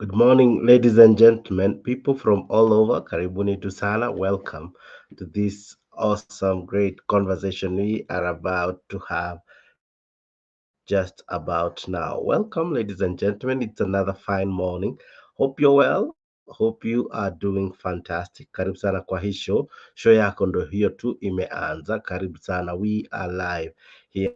Good morning, ladies and gentlemen, people from all over. Karibuni to Sana. Welcome to this awesome, great conversation we are about to have just about now. Welcome, ladies and gentlemen. It's another fine morning. Hope you're well. Hope you are doing fantastic. Karibu sana kwa hii show yako ndo hiyo tu imeanza. Karibu sana. We are live here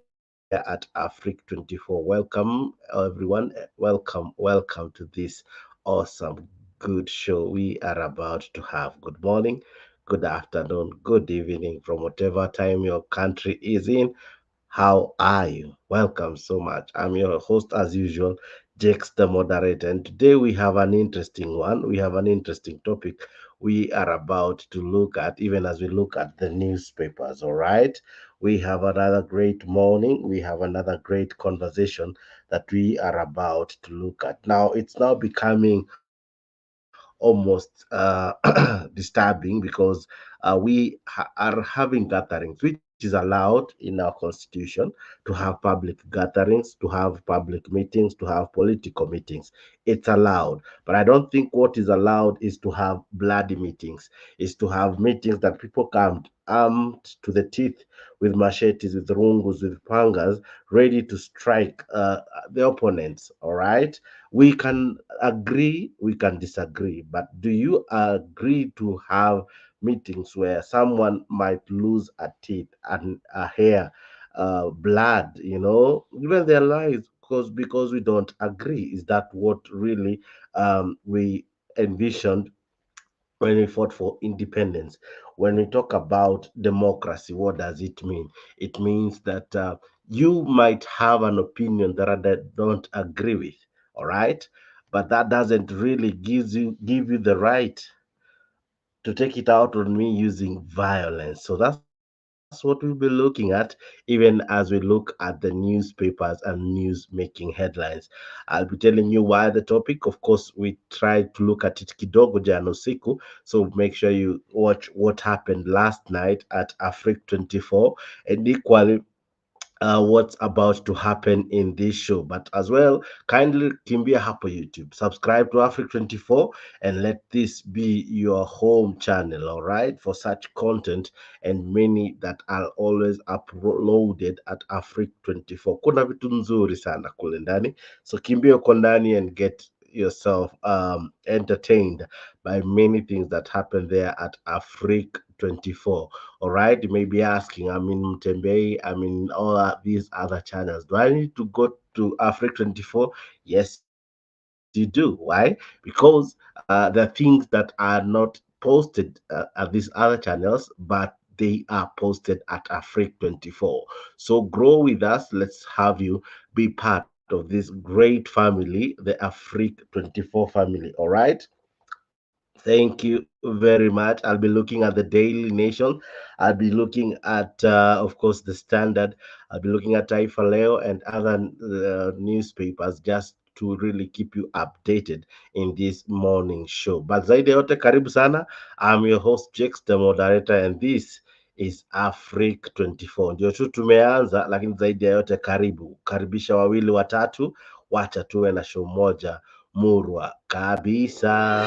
at Africa 24. Welcome, everyone. Welcome to this awesome, good show we are about to have. Good morning, good afternoon, good evening from whatever time your country is in. How are you? Welcome so much. I'm your host, as usual, Jakes the moderator, and today we have an interesting one. We have an interesting topic we are about to look at, even as we look at the newspapers. All right, we have another great morning. We have another great conversation that we are about to look at. Now, it's now becoming almost disturbing because are having gatherings, which is allowed in our constitution to have public gatherings, to have public meetings, to have political meetings. It's allowed. But I don't think what is allowed is to have bloody meetings, is to have meetings that people come armed to the teeth with machetes, with rungus, with pangas, ready to strike the opponents. All right. We can agree, we can disagree, but do you agree to have meetings where someone might lose a teeth and a hair, blood, even their lives, because we don't agree? Is that what really we envisioned when we fought for independence? When we talk about democracy, what does it mean? It means that you might have an opinion that I don't agree with, all right, but that doesn't really give you the right to take it out on me using violence. So that's what we'll be looking at, even as we look at the newspapers and news making headlines. I'll be telling you why the topic. Of course, we tried to look at it kidogo jana usiku, so make sure you watch what happened last night at Africa 24, and equally what's about to happen in this show. But as well, kindly kimbia hapo YouTube, subscribe to Africa 24, and let this be your home channel, all right, for such content and many that are always uploaded at Africa 24. Kuna vitu nzuri sana kule ndani, so kimbia uko ndani and get yourself entertained by many things that happen there at Africa 24. All right, you may be asking, I'm in Mtembei, I'm in all these other channels. Do I need to go to Africa 24? Yes, you do. Why? Because there are things that are not posted at these other channels, but they are posted at Africa 24. So grow with us. Let's have you be part of this great family, the Africa 24 family. All right. Thank you very much. I'll be looking at the Daily Nation. I'll be looking at, of course, the Standard. I'll be looking at Taifa Leo and other newspapers just to really keep you updated in this morning show. But zaidi ya yote, karibu sana. I'm your host, Jakes, the moderator, and this is Africa 24. Ndio tu tumeanza, lakini zaidi ya yote, karibu. Karibisha wawili watatu, wacha tuwe na show moja murwa kabisa.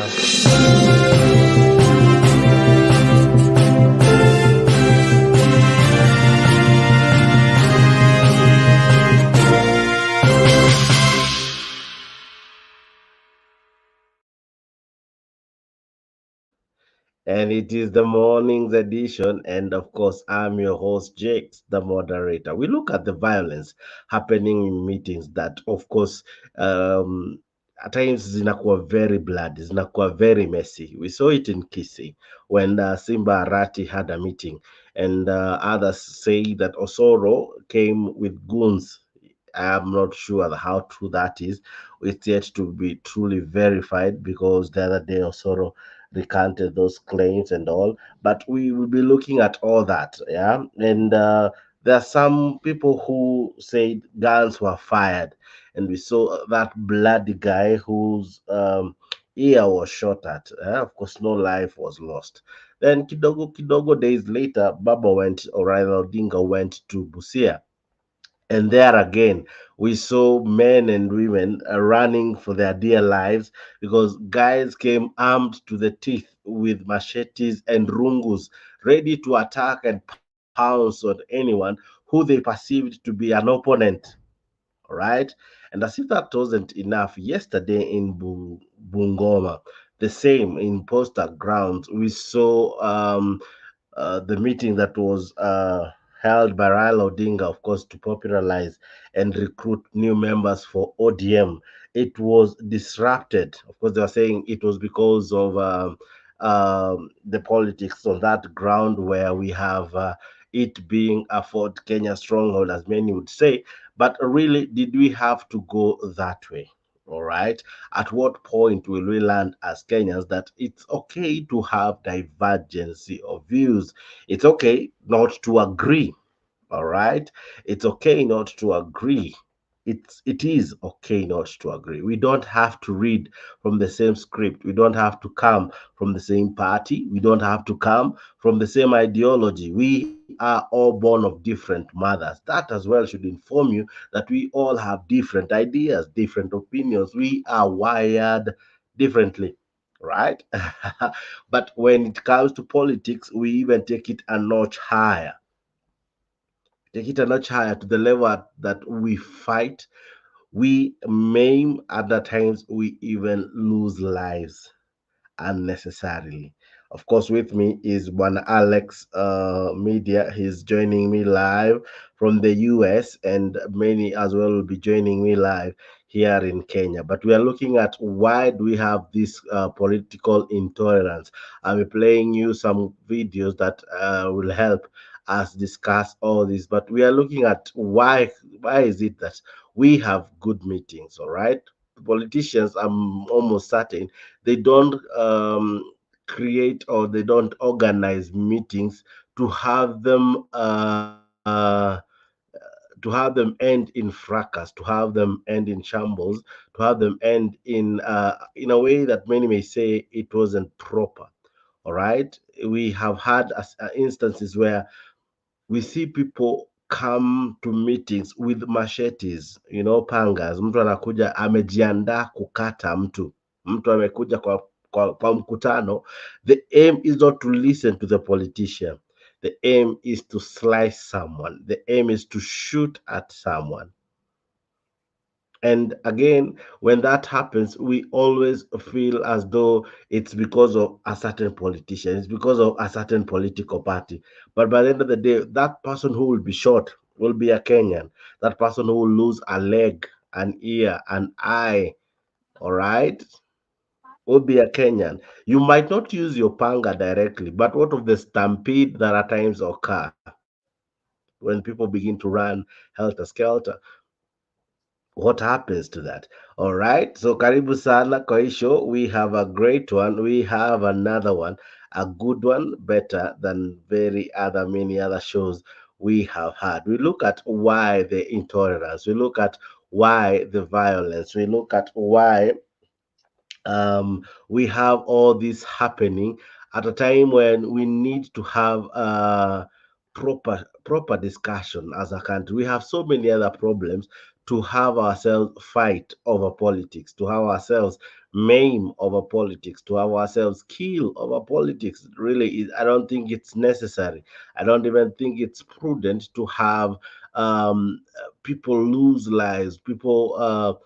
And it is the morning's edition. And of course, I'm your host, Jakes, the moderator. We look at the violence happening in meetings that, of course, um, at times zinakuwa very bloody, zinakuwa very messy. We saw it in Kisi when Simba Arati had a meeting, and others say that Osoro came with goons. I'm not sure how true that is. It's yet to be truly verified because the other day Osoro recanted those claims and all. But we will be looking at all that, yeah. And there are some people who said guns were fired, and we saw that bloody guy whose ear was shot at. Of course, no life was lost. Then kidogo days later, Baba went, or rather Odinga went to Busia, and there again We saw men and women running for their dear lives because guys came armed to the teeth with machetes and rungus, ready to attack and pounce on anyone who they perceived to be an opponent. All right. And as if that wasn't enough, yesterday in Bungoma, the same in Poster grounds, we saw the meeting that was held by Raila Odinga, of course, to popularize and recruit new members for ODM. It was disrupted. Of course, they were saying it was because of the politics on that ground where we have it being a Fort Kenya stronghold, as many would say. But really, did we have to go that way? All right. At what point will we learn as Kenyans that it's okay to have divergence of views? It's okay not to agree. All right. It's okay not to agree. It is okay not to agree. We don't have to read from the same script. We don't have to come from the same party. We don't have to come from the same ideology. We are all born of different mothers. That as well should inform you that we all have different ideas, different opinions. We are wired differently, right? But when it comes to politics, we even take it a notch higher to the level that we fight, we maim, at the times we even lose lives unnecessarily. Of course, with me is one Alex Media. He's joining me live from the US, and many as well will be joining me live here in Kenya. But we are looking at why do we have this political intolerance. I'll be playing you some videos that will help us discuss all this. But we are looking at why is it that we have good meetings, all right? Politicians, I'm almost certain they don't create or they don't organize meetings to have them end in fracas, to have them end in shambles, to have them end in a way that many may say it wasn't proper. All right, we have had instances where we see people come to meetings with machetes, pangas. Mtu anakuja amejiandaa kukata mtu amekuja kwa mkutano. The aim is not to listen to the politician. The aim is to slice someone. The aim is to shoot at someone. And again, when that happens, we always feel as though it's because of a certain politician, it's because of a certain political party. But by the end of the day, that person who will be shot will be a Kenyan. That person who will lose a leg, an ear, an eye, all right, will be a Kenyan. You might not use your panga directly, but what of the stampede that at times occur when people begin to run helter skelter? What happens to that? All right, so karibu sana kwa hii show. We have a great one, we have another one, a good one, better than very other many other shows we have had. We look at why the intolerance, we look at why the violence, we look at why we have all this happening at a time when we need to have proper discussion as a country. We have so many other problems to have ourselves fight over politics, to have ourselves maim over politics, to have ourselves kill over politics. Really, I don't think it's necessary. I don't even think it's prudent to have people lose lives, people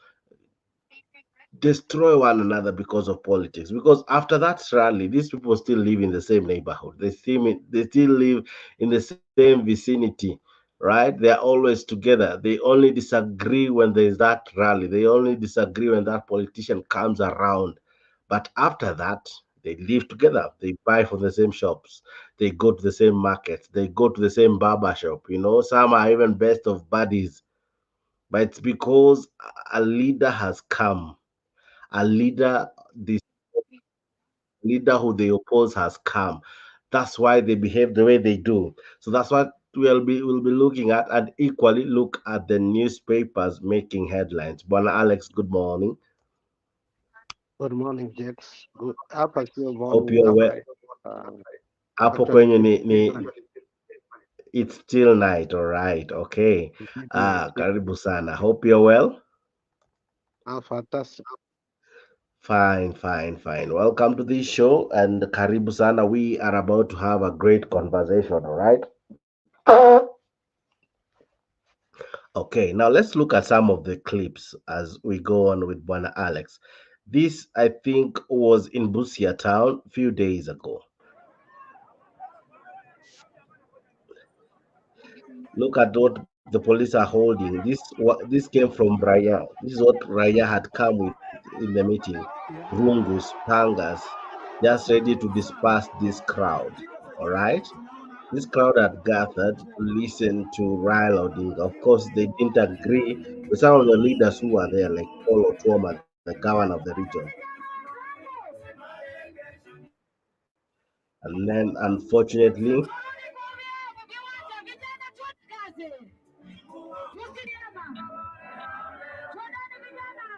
destroy one another because of politics. Because after that rally, these people still live in the same neighborhood. They still live in the same vicinity, right? They are always together. They only disagree when there is that rally. They only disagree when that politician comes around. But after that, they live together. They buy from the same shops. They go to the same markets. They go to the same barber shop. Some are even best of buddies. But it's because a leader has come, a leader, this leader who they oppose has come. That's why they behave the way they do. So that's what we'll be looking at, and equally look at the newspapers making headlines. Bwana Alex, good morning. Good morning, Jax. Good. Hapa sio Hope morning you're hapa. well. Uh, Hapo actually kwenyu it's ni evening. It's still night, all right. Okay. Karibu sana. Hope you're well. Fantastic. Fine, fine, fine. Welcome to this show and Karibu sana. We are about to have a great conversation, all right? Okay, now let's look at some of the clips as we go on with Bwana Alex. This, I think, was in Busia town a few days ago. Look at what the police are holding. This came from Raya. This is what Raya had come with in the meeting. Rungus, pangas, just ready to disperse this crowd. All right. This crowd had gathered to listen to Raila Odinga. Of course, they didn't agree with some of the leaders who were there, like Paul Otuoma, the governor of the region. And then, unfortunately,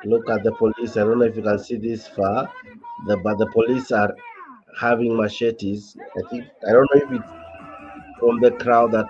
look at the police. I don't know if you can see this far, but the police are having machetes. I don't know if it's from the crowd that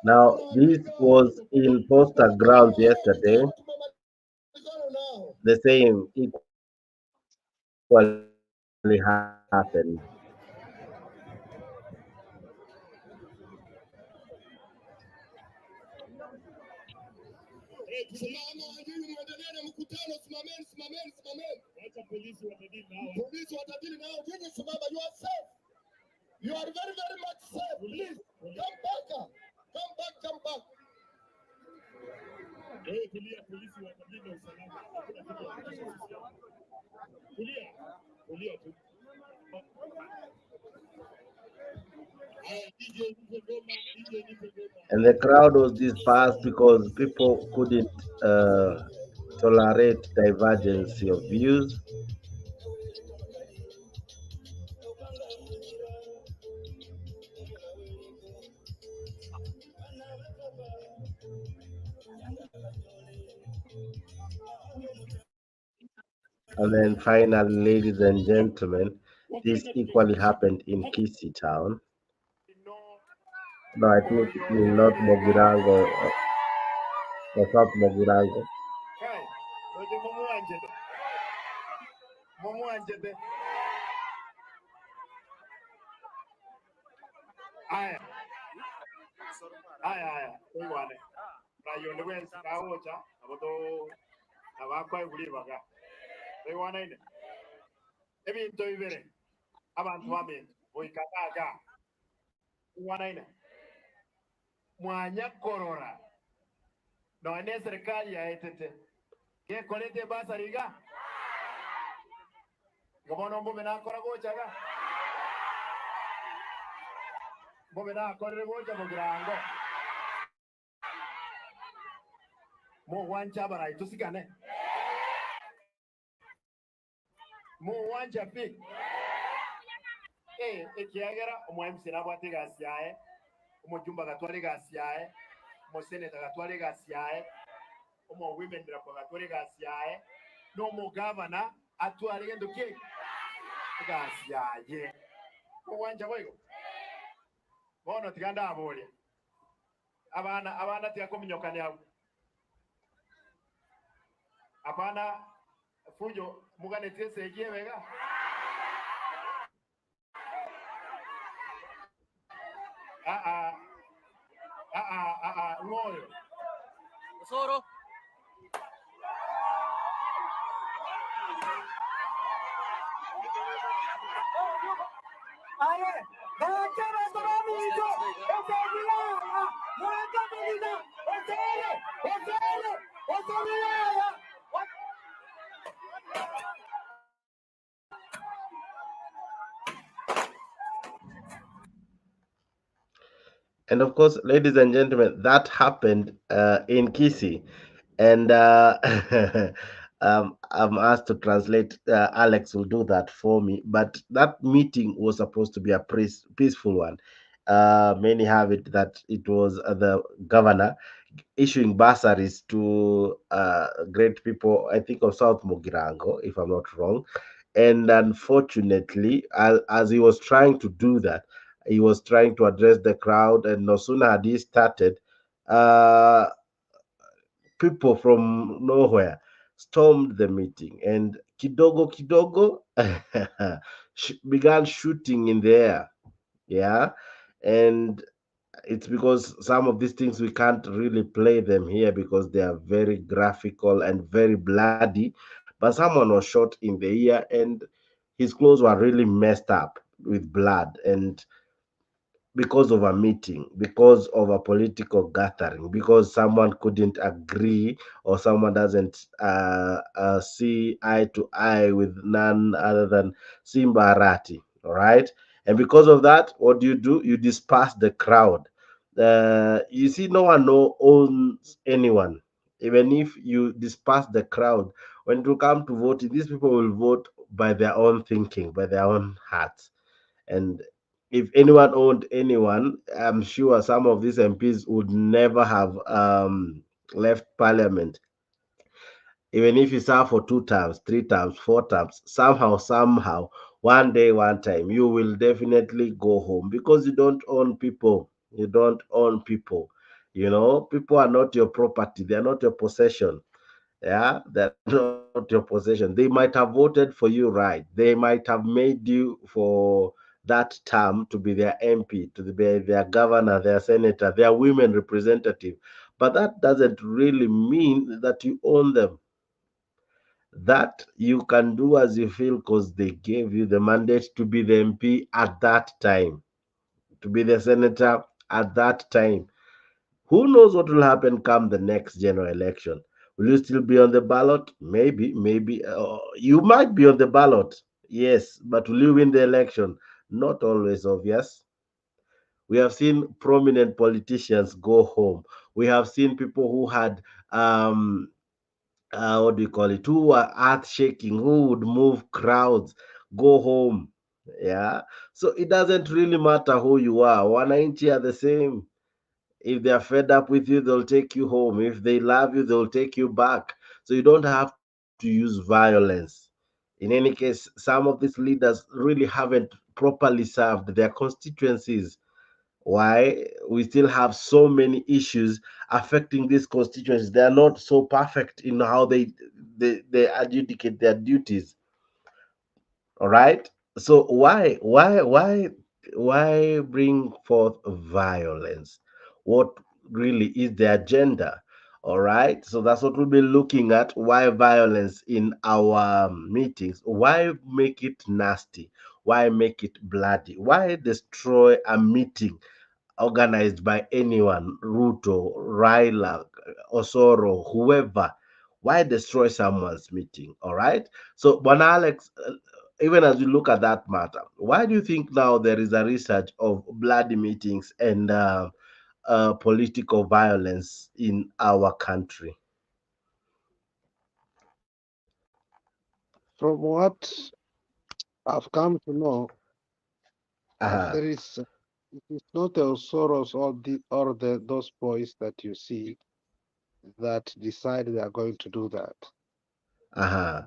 now this was in Poster Grounds yesterday. The same equally happened. And the crowd was dispersed because people couldn't tolerate divergence of views, and then finally, ladies and gentlemen, this equally happened in Kisi town. No, I think in North Mogirango or South Mogirango. And of course, ladies and gentlemen, that happened in Kisi. And I'm asked to translate. Alex will do that for me. But that meeting was supposed to be a peaceful one. Many have it that it was the governor issuing bursaries to great people, I think of South Mogirango, if I'm not wrong. And unfortunately, as he was trying to do that, he was trying to address the crowd, and no sooner had he started, uh, people from nowhere stormed the meeting, and kidogo kidogo began shooting in the air. Yeah, and it's because some of these things we can't really play them here because they are very graphical and very bloody. But someone was shot in the ear, and his clothes were really messed up with blood, and because of a meeting, because of a political gathering, because someone couldn't agree or someone doesn't see eye to eye with none other than Simba Arati. All right. And because of that, what do? You disperse the crowd. You see, no one owns anyone. Even if you disperse the crowd, when it will come to voting, these people will vote by their own thinking, by their own hearts. And if anyone owned anyone, I'm sure some of these MPs would never have left parliament. Even if you serve for 2 terms, 3 terms, 4 terms, somehow, one day, one time, you will definitely go home because you don't own people. You don't own people. People are not your property, they are not your possession. Yeah, they're not your possession. They might have voted for you, right? They might have made you for that term to be their MP, to be their governor, their senator, their women representative. But that doesn't really mean that you own them. That you can do as you feel because they gave you the mandate to be the MP at that time, to be the senator at that time. Who knows what will happen come the next general election? Will you still be on the ballot? Maybe. You might be on the ballot, yes, but will you win the election? Not always obvious. We have seen prominent politicians go home. We have seen people who had um, what do you call it, who were earth shaking, who would move crowds, go home. Yeah. So it doesn't really matter who you are. Wananchi are the same. If they are fed up with you, they'll take you home. If they love you, they'll take you back. So you don't have to use violence. In any case, some of these leaders really haven't properly served their constituencies. Why? We still have so many issues affecting these constituencies. They are not so perfect in how they adjudicate their duties. All right. So why bring forth violence? What really is the agenda? All right. So that's what we'll be looking at. Why violence in our meetings? Why make it nasty? Why make it bloody? Why destroy a meeting organized by anyone, Ruto, Raila, Osoro, whoever? Why destroy someone's meeting? All right. So, Bwana Alex, even as you look at that matter, why do you think now there is a research of bloody meetings and political violence in our country? From what I've come to know, Uh-huh. there is it is not the Soros or those boys that you see that decide they are going to do that. Uh-huh.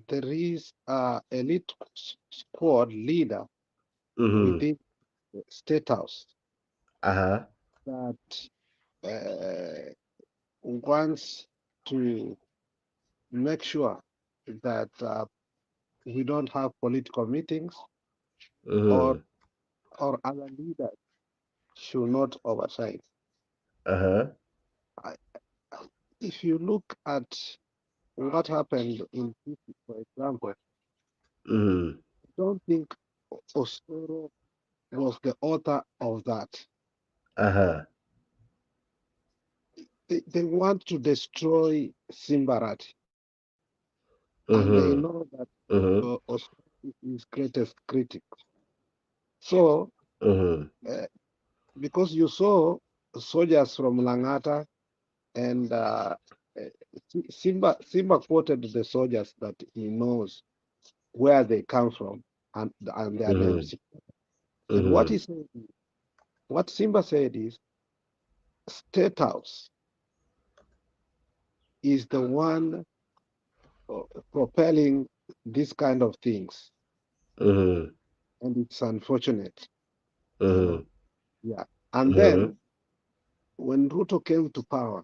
There is a elite squad leader Mm-hmm. within the state house Uh-huh. that wants to make sure that we don't have political meetings or Mm-hmm. other leaders should not oversight. Uh-huh. I- If you look at what happened in Kisi, for example, I Mm-hmm. don't think Osoro was the author of that. Uh-huh. They want to destroy Simbarat, and they Mm-hmm. know that Mm-hmm. Osoro is his greatest critic. So, Mm-hmm. uh, because you saw soldiers from Langata and Simba quoted the soldiers that he knows where they come from and their Mm-hmm. names. And Mm-hmm. what Simba said is, State House is the one uh, propelling this kind of things, Mm-hmm. and it's unfortunate, you know. Mm-hmm. Yeah. And Mm-hmm. then when Ruto came to power,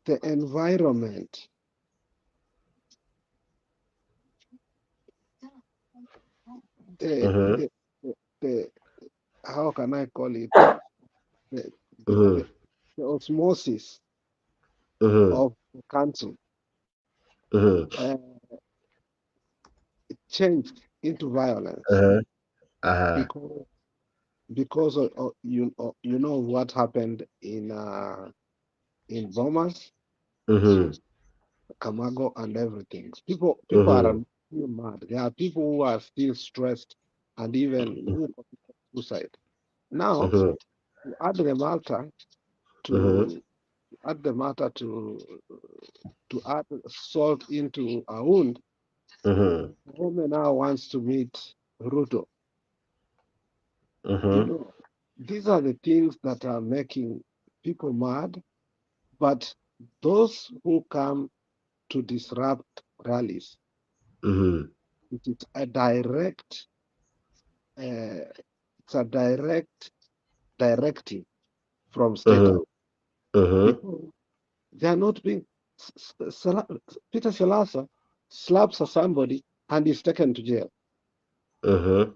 the environment, the Mm-hmm. the the, the how can I call it? The the, Mm-hmm. the, the osmosis Mm-hmm. of the country Mm-hmm. uh, changed into violence Uh-huh. Uh-huh. because you know what happened in Bomas, Mm-hmm. Kamago, and everything. People are Mm-hmm. still mad. There are people who are still stressed and even who commit suicide. Now, Mm-hmm. to add the matter Mm-hmm. to add the matter to add salt into a wound, Mm-hmm. the woman now wants to meet Ruto. You Mm-hmm. know, these are the things that are making people mad. But those who come to disrupt rallies, Mm-hmm. it is a direct, uh, it's a direct directive from State Mm-hmm. House Mm-hmm. because they are not being. Peter Salasa slaps somebody and is taken to jail, Mm-hmm.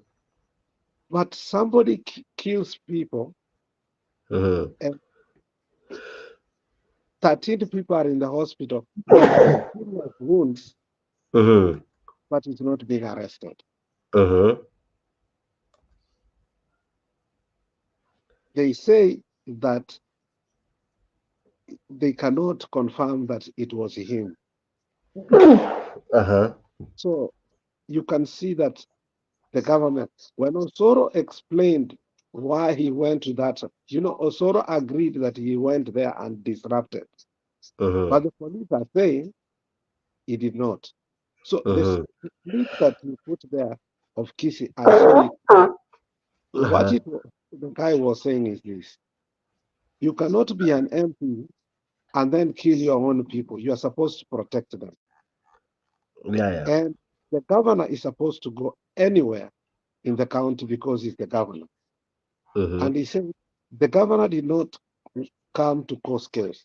but somebody kills people Mm-hmm. and 13 people are in the hospital with serious wounds, Mm-hmm. but is not being arrested. Mm-hmm. They say that they cannot confirm that it was him. Uh-huh. So you can see that the government, when Osoro explained why he went to that, Osoro agreed that he went there and disrupted. Uh-huh. But the police are saying he did not. So this Uh-huh. the clip that you put there of Kisi, I saw it. What Uh-huh. the guy was saying is this: you cannot be an MP and then kill your own people. You are supposed to protect them. Yeah, yeah. And the governor is supposed to go anywhere in the county because he's the governor. Uh-huh. And he said the governor did not come to cause chaos.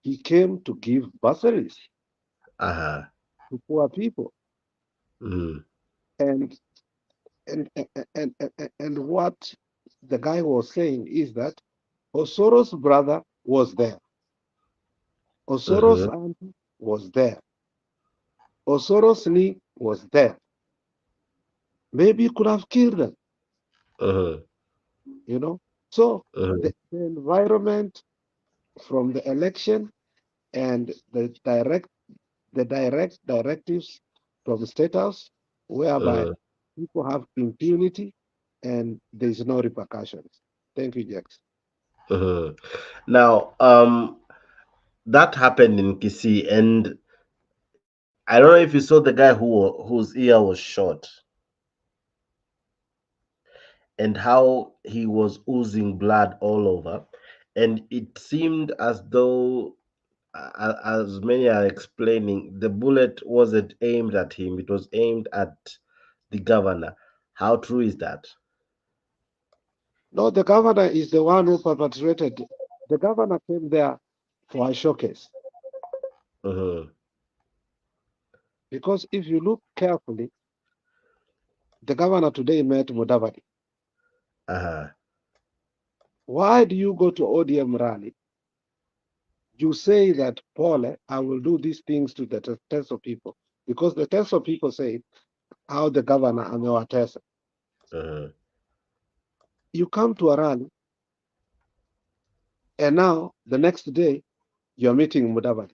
He came to give bursaries Uh-huh. to poor people. Mm-hmm. And and what the guy was saying is that Osoro's brother was there. Osoro's Uh-huh. auntie was there. Osoro's niece was there. Maybe you could have killed them, Uh-huh. you know. So Uh-huh. the environment from the election and the direct directives from the state house, whereby Uh-huh. people have impunity and there is no repercussions. Thank you, Jax. Uh-huh. Now, that happened in Kisii, and I don't know if you saw the guy whose ear was shot and how he was oozing blood all over, and it seemed as though, as many are explaining, the bullet wasn't aimed at him; it was aimed at the governor. How true is that? No, the governor is the one who perpetrated. The governor came there for a showcase Uh-huh. because if you look carefully, the governor today met Mudavadi. Uh-huh. Why do you go to ODM rally? You say that, Paul, I will do these things to the Teso people because the Teso people say how the governor amewatesa. Uh-huh. You come to a rally and now the next day you're meeting Mudavadi.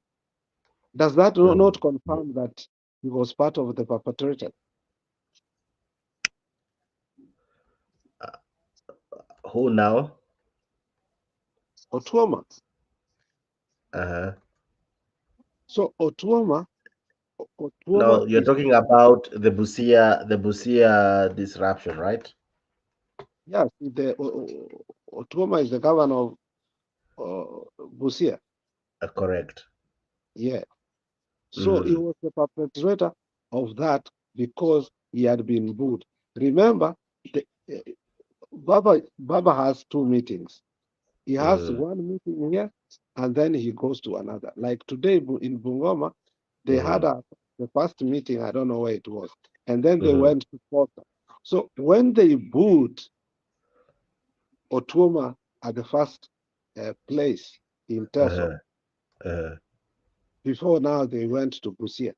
Does that not Uh-huh. confirm that he was part of the perpetrator? Who now? Otuoma. Uh-huh. So Otuoma Now you're is, talking about the Busia disruption, right? yes, Otuoma is the governor of Busia. Correct. Yeah. So he Mm-hmm. was the perpetrator of that because he had been booed. Remember, the, uh, Baba has two meetings. He has Mm-hmm. one meeting here and then he goes to another. Like today in Bungoma, they had Mm-hmm. the first meeting, I don't know where it was, and then they Mm-hmm. went to Porta. So when they booed Otuoma at the first place in Teso, Uh-huh. Uh-huh. before now they went to Busia,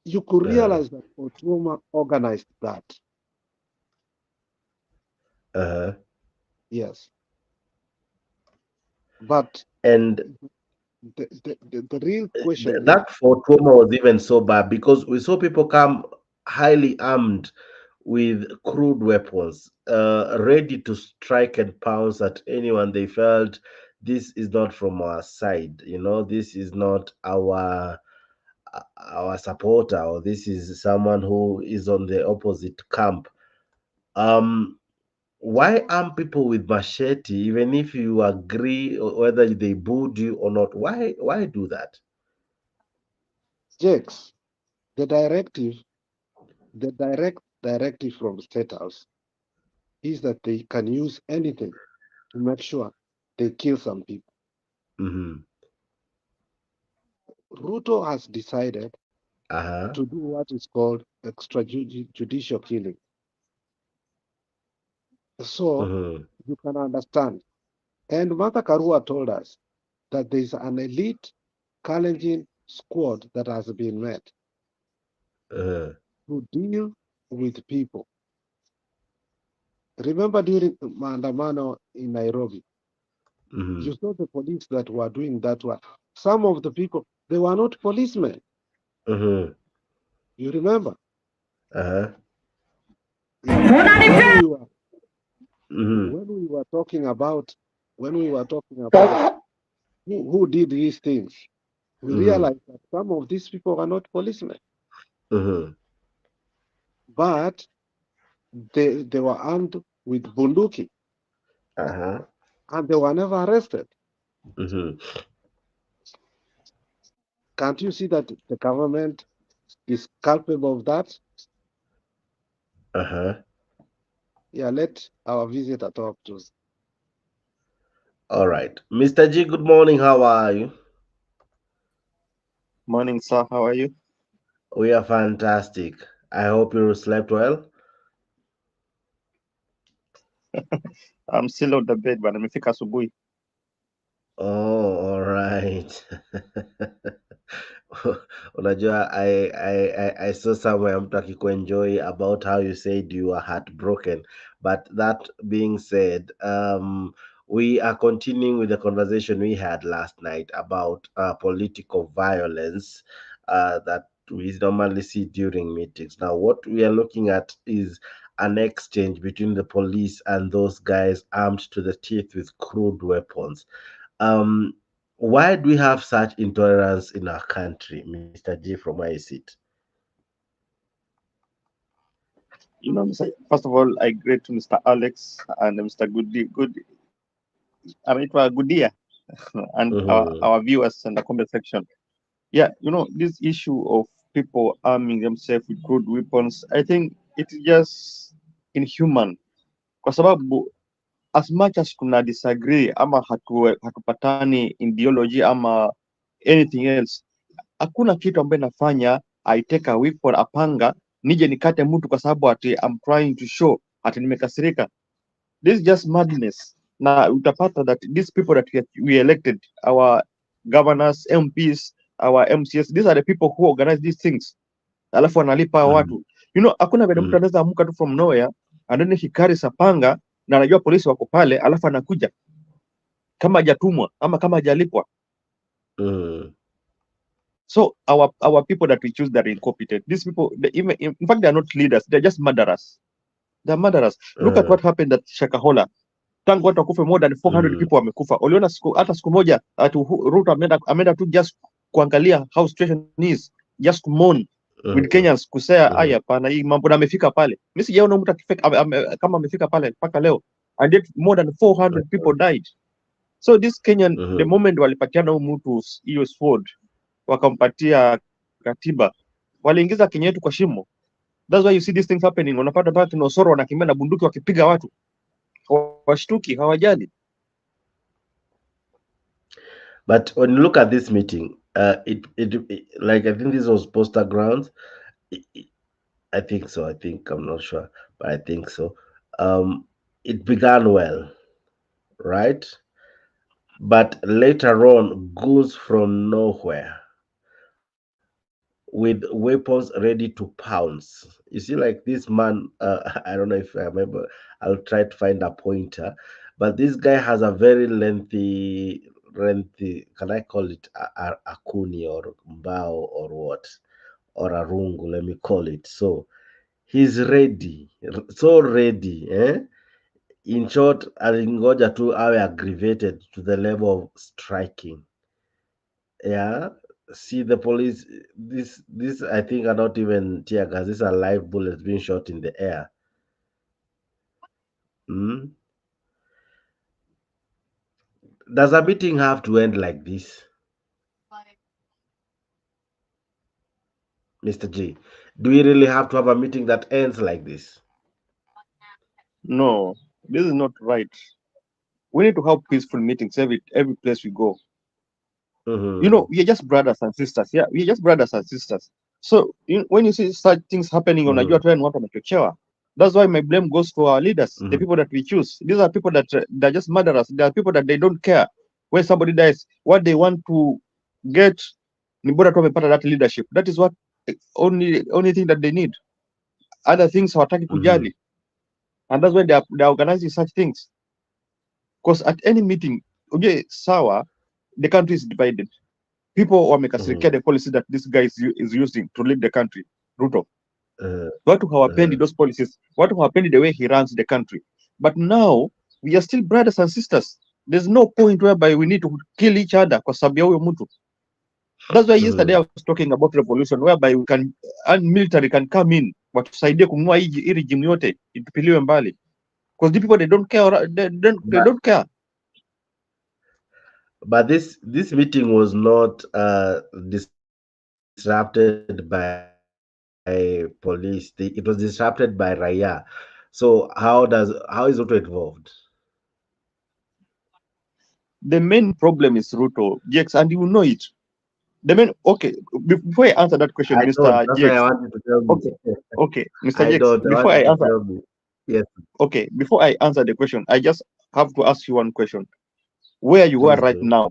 you could Uh-huh. realize that Otuoma organized that. Uh-huh. Yes. But And the real question is, that for trauma was even so bad because we saw people come highly armed with crude weapons, ready to strike and pounce at anyone they felt this is not from our side. This is not our supporter, or this is someone who is on the opposite camp. Um, why arm people with machete, even if you agree whether they booed you or not? Why do that? Jakes, the directive, the directive from the State House is that they can use anything to make sure they kill some people. Mm-hmm. Ruto has decided Uh-huh. to do what is called extrajudicial killing. So Mm-hmm. you can understand. And Martha Karua told us that there is an elite Kalenjin squad that has been made Uh-huh. to deal with people. Remember during Maandamano in Nairobi, Mm-hmm. you saw the police that were doing that one. Some of the people, they were not policemen. Mm-hmm. You remember? Uh-huh. Yeah. When we were Mm-hmm. when we were talking about when we were talking about who did these things, we Mm-hmm. realized that some of these people were not policemen, Mm-hmm. but they were armed with bunduki Uh-huh. and they were never arrested. Mm-hmm. Can't you see that the government is culpable of that? Uh-huh. Yeah, let our visitor talk to us. All right. Mr. G, good morning. How are you? Morning, sir. How are you? We are fantastic. I hope you slept well. I'm still on the bed, but nimefika asubuhi. Oh, all right. Unajua, I saw somewhere mtu akikuenjoy about how you said you are heartbroken. But that being said, we are continuing with the conversation we had last night about political violence that we normally see during meetings. Now, what we are looking at is an exchange between the police and those guys armed to the teeth with crude weapons. um, why do we have such intolerance in our country, Mr. G, from where you sit? First of all, I greet to Mr. Alex and Mr. Goodyear and our Mm-hmm. viewers in the comment section. Yeah, this issue of people arming themselves with crude weapons, I think it is just inhuman. Kwa sababu as much as tuna disagree ama hatupatani ideology ama anything else, hakuna kitu ambayo inafanya I take a weapon apanga nije nikate mtu kwa sababu ati I'm trying to show ati nimekasirika. This is just madness. Na utapata that these people that we elected, our governors, MPs, our MCS, these are the people who organize these things. Alafu wanalipa Mm-hmm. watu. Hakuna vile mtu anaweza amuka tu from nowhere and then he carries a panga na anajua polisi wako pale, alafu anakuja kama hajatumwa ama kama hajalipwa. Mm-hmm. So our people that we choose that are incompetent. These people, even in fact, they are not leaders. They're just murderers. They're murderers. Look at what happened at Shakahola. Tangu watu wakufe, more than 400 Mm-hmm. people wamekufa. Uliona hata siku moja ati Ruto ameenda tu just kuangalia how situation is, just mourn with Mm-hmm. Kenyans, kusema Mm-hmm. aya pana hii mambo, na amefika pale. Mimi sijaona mtu akifika kama amefika pale mpaka leo, and yet more than 400 people died. So this Kenyan, the Mm-hmm. moment walipatiana huyu mtu hiyo sword, wakampatia katiba, waliingiza Kenya yetu kwa shimo. That's why you see these things happening. Unapata mpaka kina Osoro wanakimbia na bunduki wakipiga watu, hawashtuki, hawajali. But when you look at this meeting, it like I think this was poster grounds. I I think so. I think I'm not sure, but I think so. Um, it began well, right? But later on, goons from nowhere with weapons ready to pounce. You see, like this man, I don't know if I remember, I'll try to find a pointer, but this guy has a very lengthy, can I call it a kuni or mbao or what? Or a rungu, let me call it. So he's ready, so ready, eh? In short, alingoja tu awe aggravated to the level of striking. Yeah, see the police. This I think are not even tear gas. These are live bullets being shot in the air. Mm? Does a meeting have to end like this, Mr. G? Do we really have to have a meeting that ends like this? No, this is not right. We need to have peaceful meetings every place we go. Mm-hmm. We are just brothers and sisters. Yeah, we are just brothers and sisters. So when you see such things happening, Mm-hmm. unajua tu ni watu wamechochewa. That's why my blame goes to our leaders, the Mm-hmm. people that we choose. These are people that they're just murderers. They are people that they don't care when somebody dies. What they want to get, ni bora tu wamepata that leadership. That is what only thing that they need. Other things hawataki Mm-hmm. kujali, and that's why they are organizing such things. Because at any meeting, okay, sawa, the country is divided. People wamekasirikia Mm-hmm. the policy that this guy is using to lead the country, Ruto. Uh, Watu hawapendi uh, those policies. Watu hawapendi the way he runs the country. But now we are still brothers and sisters. There's no point whereby we need to kill each other kwa sababu ya huyo mtu. That's why yesterday I Mhm. was talking about revolution whereby we can, and military can come in watusaidie kununua hii regime yote itupiliwe mbali, because the people they don't care, they don't care. But this meeting was not disrupted by police. It was disrupted by Raya. So how is Ruto involved? The main problem is Ruto, GX, and you know it. The main, okay, before I answer that question, I don't. Mr. That's why I GX, want you to tell me. okay, okay, Mr. I GX, don't. I want you to tell me. Yes. before I answer the question, I just have to ask you one question. Where you are Please right do. now,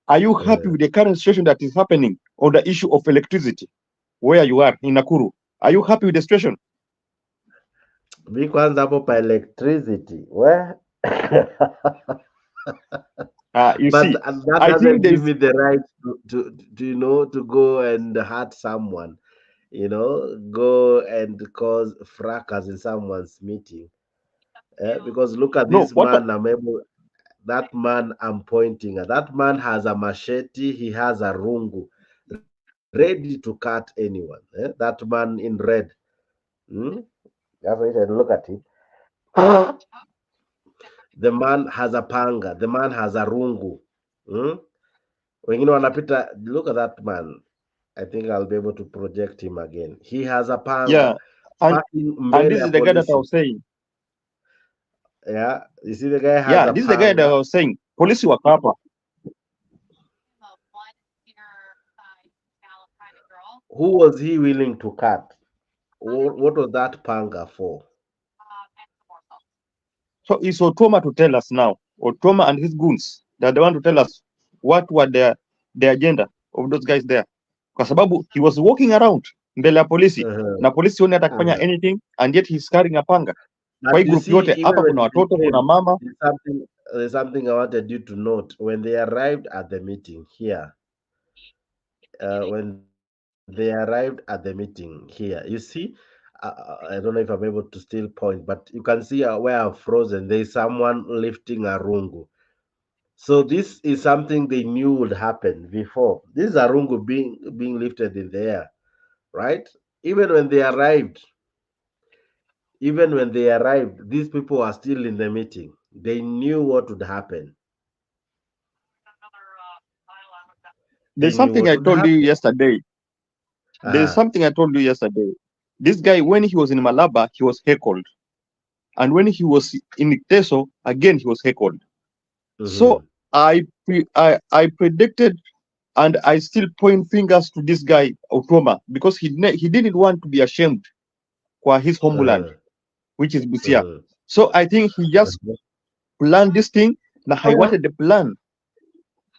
are you happy with the current situation that is happening on the issue of electricity? Where you are in Nakuru, are you happy with the situation? Mi kwanza hapo pa electricity. Where? You But see, that I think doesn't give there's me the right to to go and hurt someone. Go and cause fracas in someone's meeting. Because look at no this what man. That man I'm pointing at. That man has a machete. He has a rungu, ready to cut anyone. That man in red. Hmm? That's why I said, look at him. The man has a panga. The man has a rungu. Hmm? Wengine wanapita. Look at that man. I think I'll be able to project him again. He has a yeah, panga and parking and mbele this ya is the guy that I polisi. was saying. Yeah, you see the guy has Yeah, a this is the guy that I panga. was saying. Police wako hapa. Who was he willing to cut? What was that panga for? So it's Otoma to tell us now. Otoma and his goons. They're the one to tell us what were the agenda of those guys there. Kwa sababu he was walking around mbele ya polisi Uh-huh, na polisi sioni hata akifanya uh-huh. anything, and yet he's carrying a panga. Kwa But hii you group see, yote even hapa when kuna they watoto, kuna came, mama. there's something I wanted you to note. When they arrived at the meeting here, when they arrived at the meeting here, you see, I don't know if I'm able to still point, but you can see where I've frozen. There's someone lifting a rungu. So this is something they knew would happen before. This is a rungu being lifted in the air, right? Even when they arrived, even when they arrived, these people were still in the meeting. They knew what would happen. They There's knew something what I would told you happen. yesterday. There's Uh-huh. something I told you yesterday. This guy, when he was in Malaba, he was heckled. And when he was in Teso, again, he was heckled. So Mm-hmm. I predicted, and I still point fingers to this guy Otoma, because he didn't want to be ashamed for his homeland, Uh-huh. which is Busia. Uh-huh. So I think he just planned this thing. Now I Uh-huh. wanted to plan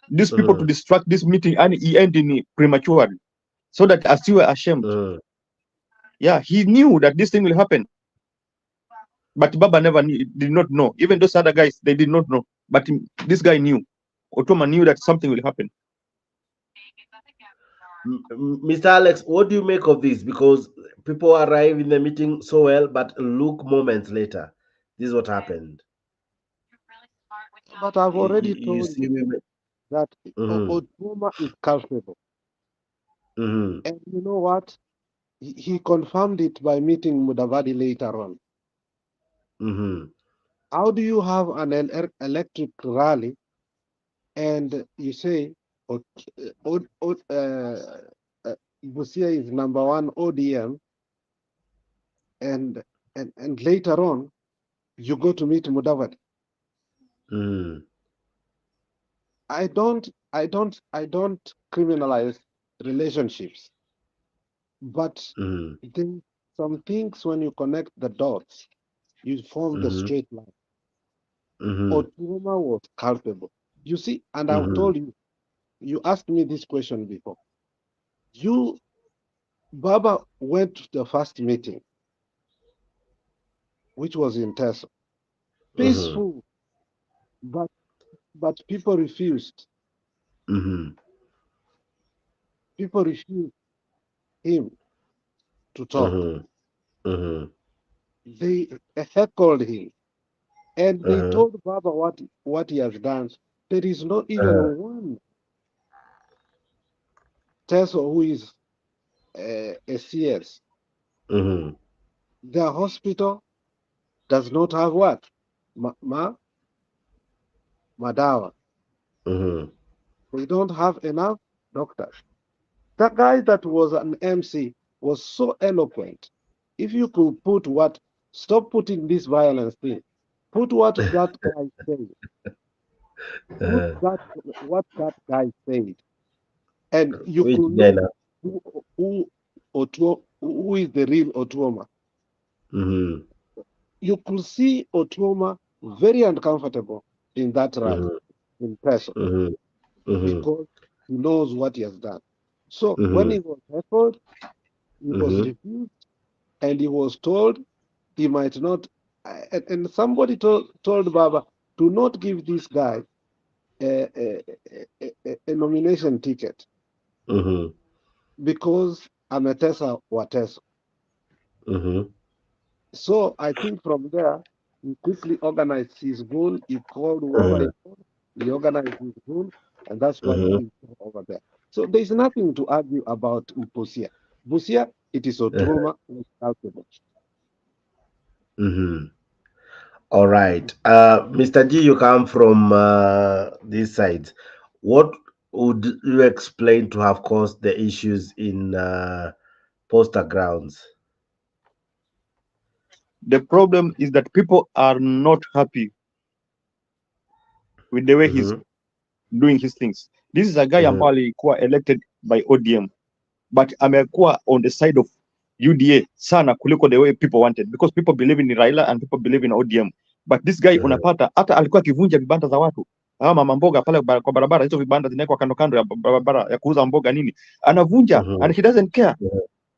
these people to Uh-huh. distract this meeting, and he ended it prematurely, so that as you were ashamed. Uh-huh. Yeah, he knew that this thing will happen, but Baba never did not know. Even those other guys, they did not know, but this guy knew. Otoma knew that something will happen. Mr. Alex, what do you make of this? Because people arrive in the meeting so well, but look moments later. This is what happened. But I've already You told see you me. that Mm-hmm. Oduma is culpable. Mm-hmm. And you know what? He confirmed it by meeting Mudavadi later on. Mm-hmm. How do you have an electric rally and you say okay, Busia is number one ODM, and and later on you go to meet Mudavadi? Mm-hmm. I don't criminalize relationships, but Mm-hmm. then some things when you connect the dots, you form the Mm-hmm. straight line. Mm-hmm. Otuma was culpable. You see, and I've Mm-hmm. told you, you asked me this question before. You, Baba went to the first meeting, which was in Teso. Mm-hmm. Peaceful, but people refused. Mm-hmm. People refused him to talk. Mm-hmm. Mm-hmm. They heckled him. And they Uh-huh. told Baba what he has done. There is not even Uh-huh. one Teso who is a CS. Mhm. The hospital does not have what? Madawa. Mhm. They don't have enough doctors. The guy that was an MC was so eloquent. If you could put what, stop putting this violence thing. Put what that guy said. Put Uh-huh. that what that guy said, and you Which could guy know now? who who is the real Otuoma. Mhm. You could see Otuoma very uncomfortable in that rally Mhm. in person Mhm. Mhm. because he knows what he has done. So when Mhm. he was heckled, he was Mhm. refused, and he was told he might not. And somebody told Baba to not give this guy a nomination ticket Mhm. because ametesa Watesa. Mhm. So I think from there, he quickly organized his goon. He called whoever Uh-huh. he organized his goon, and that's why Mhm. he's over there. So there's nothing to argue about Busia. Busia, it is Uh-huh. Otuoma who is culpable. Mhm. All right. Mr. G, you come from this side. What would you explain to have caused the issues in poster grounds? The problem is that people are not happy with the way he's Mm-hmm. doing his things. This is a guy Mm-hmm. ambaye alikuwa elected by ODM, but amekuwa on the side of UDA sana kuliko the way people wanted, because people believe in Raila and people believe in ODM. But this guy unapata hata alikuwa akivunja vibanda za watu, mama mboga pale kwa barabara, hizo vibanda zinawekwa kando kando ya barabara ya kuuza mboga nini, anavunja, Mm-hmm. and he doesn't care.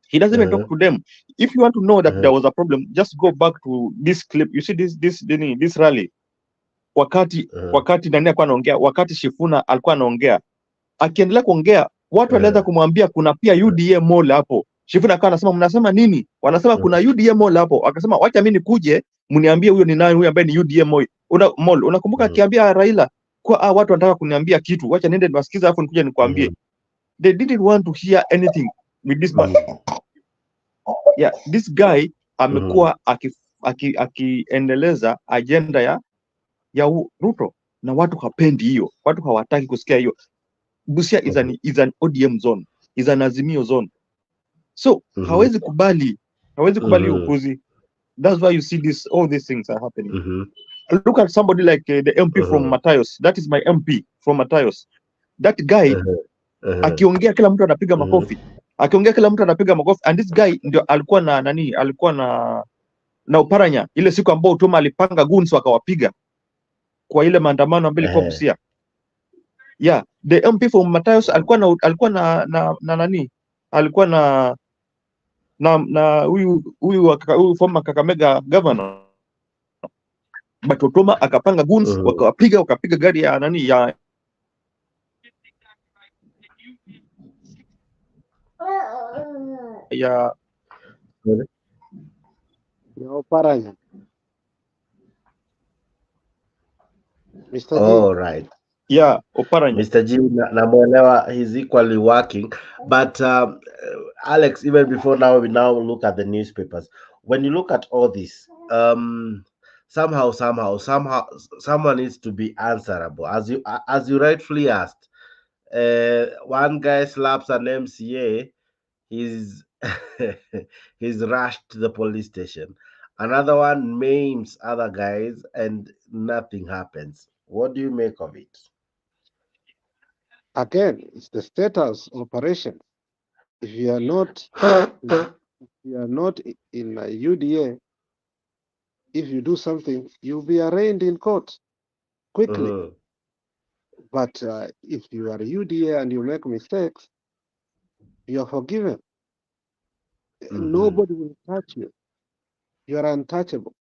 He doesn't even talk Uh-huh. to them. If you want to know that Uh-huh. there was a problem, just go back to this clip. You see this rally, Uh-huh. wakati nani alikuwa anaongea, wakati Shifuna alikuwa anaongea, akiendelea kuongea watu walianza Uh-huh. kumwambia kuna pia UDA mall hapo. Shifuna akawa anasema mnasema nini? Wanasema kuna UDA mall hapo. Akasema wacha mimi nikuje mniambie huyo ni nani, huyo ambaye ni UDA mall. Unakumbuka Uh-huh. akiambia Raila kwa watu wanataka kuniambia kitu, wacha niende niwasikize alafu nikuje nikwambie. Uh-huh. They didn't want to hear anything with this man. Uh-huh. Yeah, this guy Uh-huh. amekuwa akiendeleza agenda ya Ruto, na watu hapendi hiyo, watu hawataki kusikia hiyo. Busia is an ODM zone, is an Azimio zone, so Uh-huh. hawezi kubali hiyo Uh-huh. upuzi. That's why you see all these things are happening. Uh-huh. Look at somebody like the MP from Uh-huh. Matayos. That is my MP from Matayos. That guy Uh-huh. Uh-huh. akiongea kila mtu anapiga Uh-huh. makofi, and this guy ndio alikuwa na nani, alikuwa na Uparanya ile siku ambao Utuma alipanga goons wakawapiga kwa ile maandamano ambayo ilikuwa Uh-huh. Busia. Yeah, the MP from Matayos alikuwa na nani, alikuwa na huyu former Kakamega governor, but Otoma akapanga goons Uh-huh. wakapiga gari ya nani ya Ya Oparanya, Mr. G. All right. ya Oparanya. Mr. G, namuelewa, he's equally working. But Alex, even before now, we now look at the newspapers. When you look at all this, somehow, someone needs to be answerable. As you rightfully asked, one guy slaps an MCA, he's he's rushed to the police station. Another one maims other guys, and nothing happens. What do you make of it? Again, it's the status operation. If you are not, if you are not in a UDA, if you do something, you'll be arraigned in court quickly. Uh-huh. But if you are a UDA and you make mistakes, you are forgiven. Mm-hmm. Nobody will touch you. You are untouchable.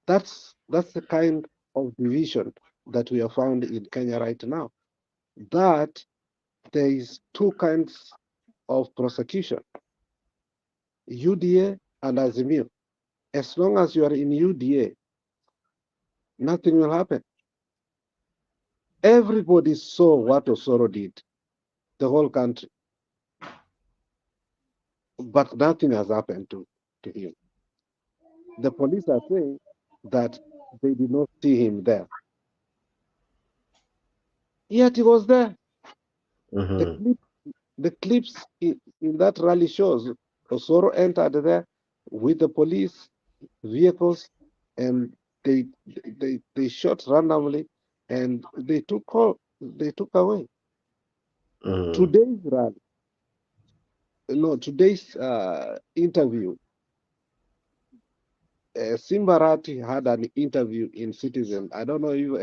That's the kind of division that we have found in Kenya right now. That there is two kinds of prosecution: UDA and Azimio. As long as you are in UDA, nothing will happen. Everybody saw what Osoro did, the whole country, but nothing has happened to him. The police are saying that they did not see him there. Yet he was there. The Mm-hmm. clip, the clips in that rally shows Osoro entered there with the police vehicles, and they shot randomly, and they took away. Mm-hmm. Today's rally, no, today's interview. Simbarati had an interview in Citizen. I don't know if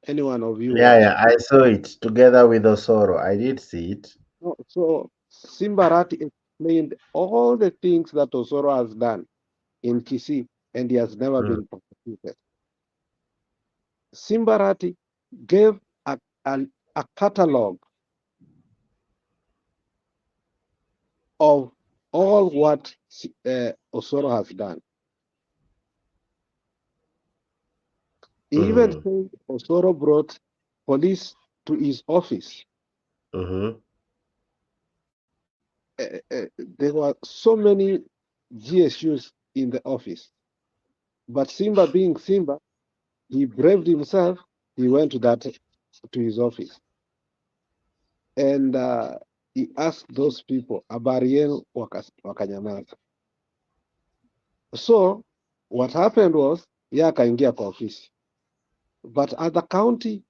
any one of you Yeah, watched. yeah, I saw it together with Osoro. I did see it. No, so Simbarati explained all the things that Osoro has done in Kisii, and he has never Mm, been prosecuted. Simbarati gave a, a catalog of all what Osoro has done. He even mm-hmm. said Osoro brought police to his office. Mm-hmm. There were so many GSUs in the office. But Simba, being Simba, he braved himself. He went to his office, and he asked those people, habari yenu, wakanyamaza. So what happened was yeye akaingia kwa ofisi, but other county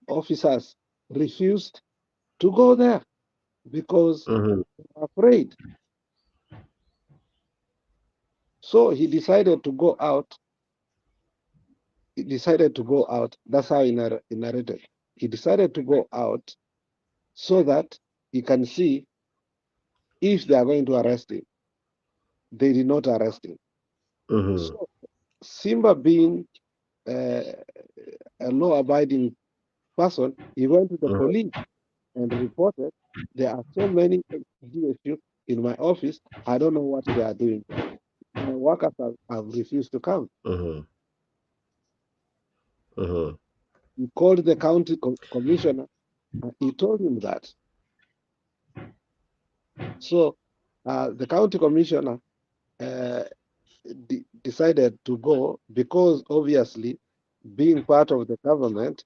officers refused to go there because Mm-hmm. they were afraid. So he decided to go out. He decided to go out. That's how he narrated. He decided to go out so that he can see if they are going to arrest him. They did not arrest him. Mm-hmm. So Simba, being uh, a law-abiding person, he went to the police and reported there are so many GSU in my office. I don't know what they are doing there. My workers have refused to come. Mm-hmm. Mm-hmm. He called the county commissioner. And he told him that. So the county commissioner uh, decided to go because obviously, being part of the government,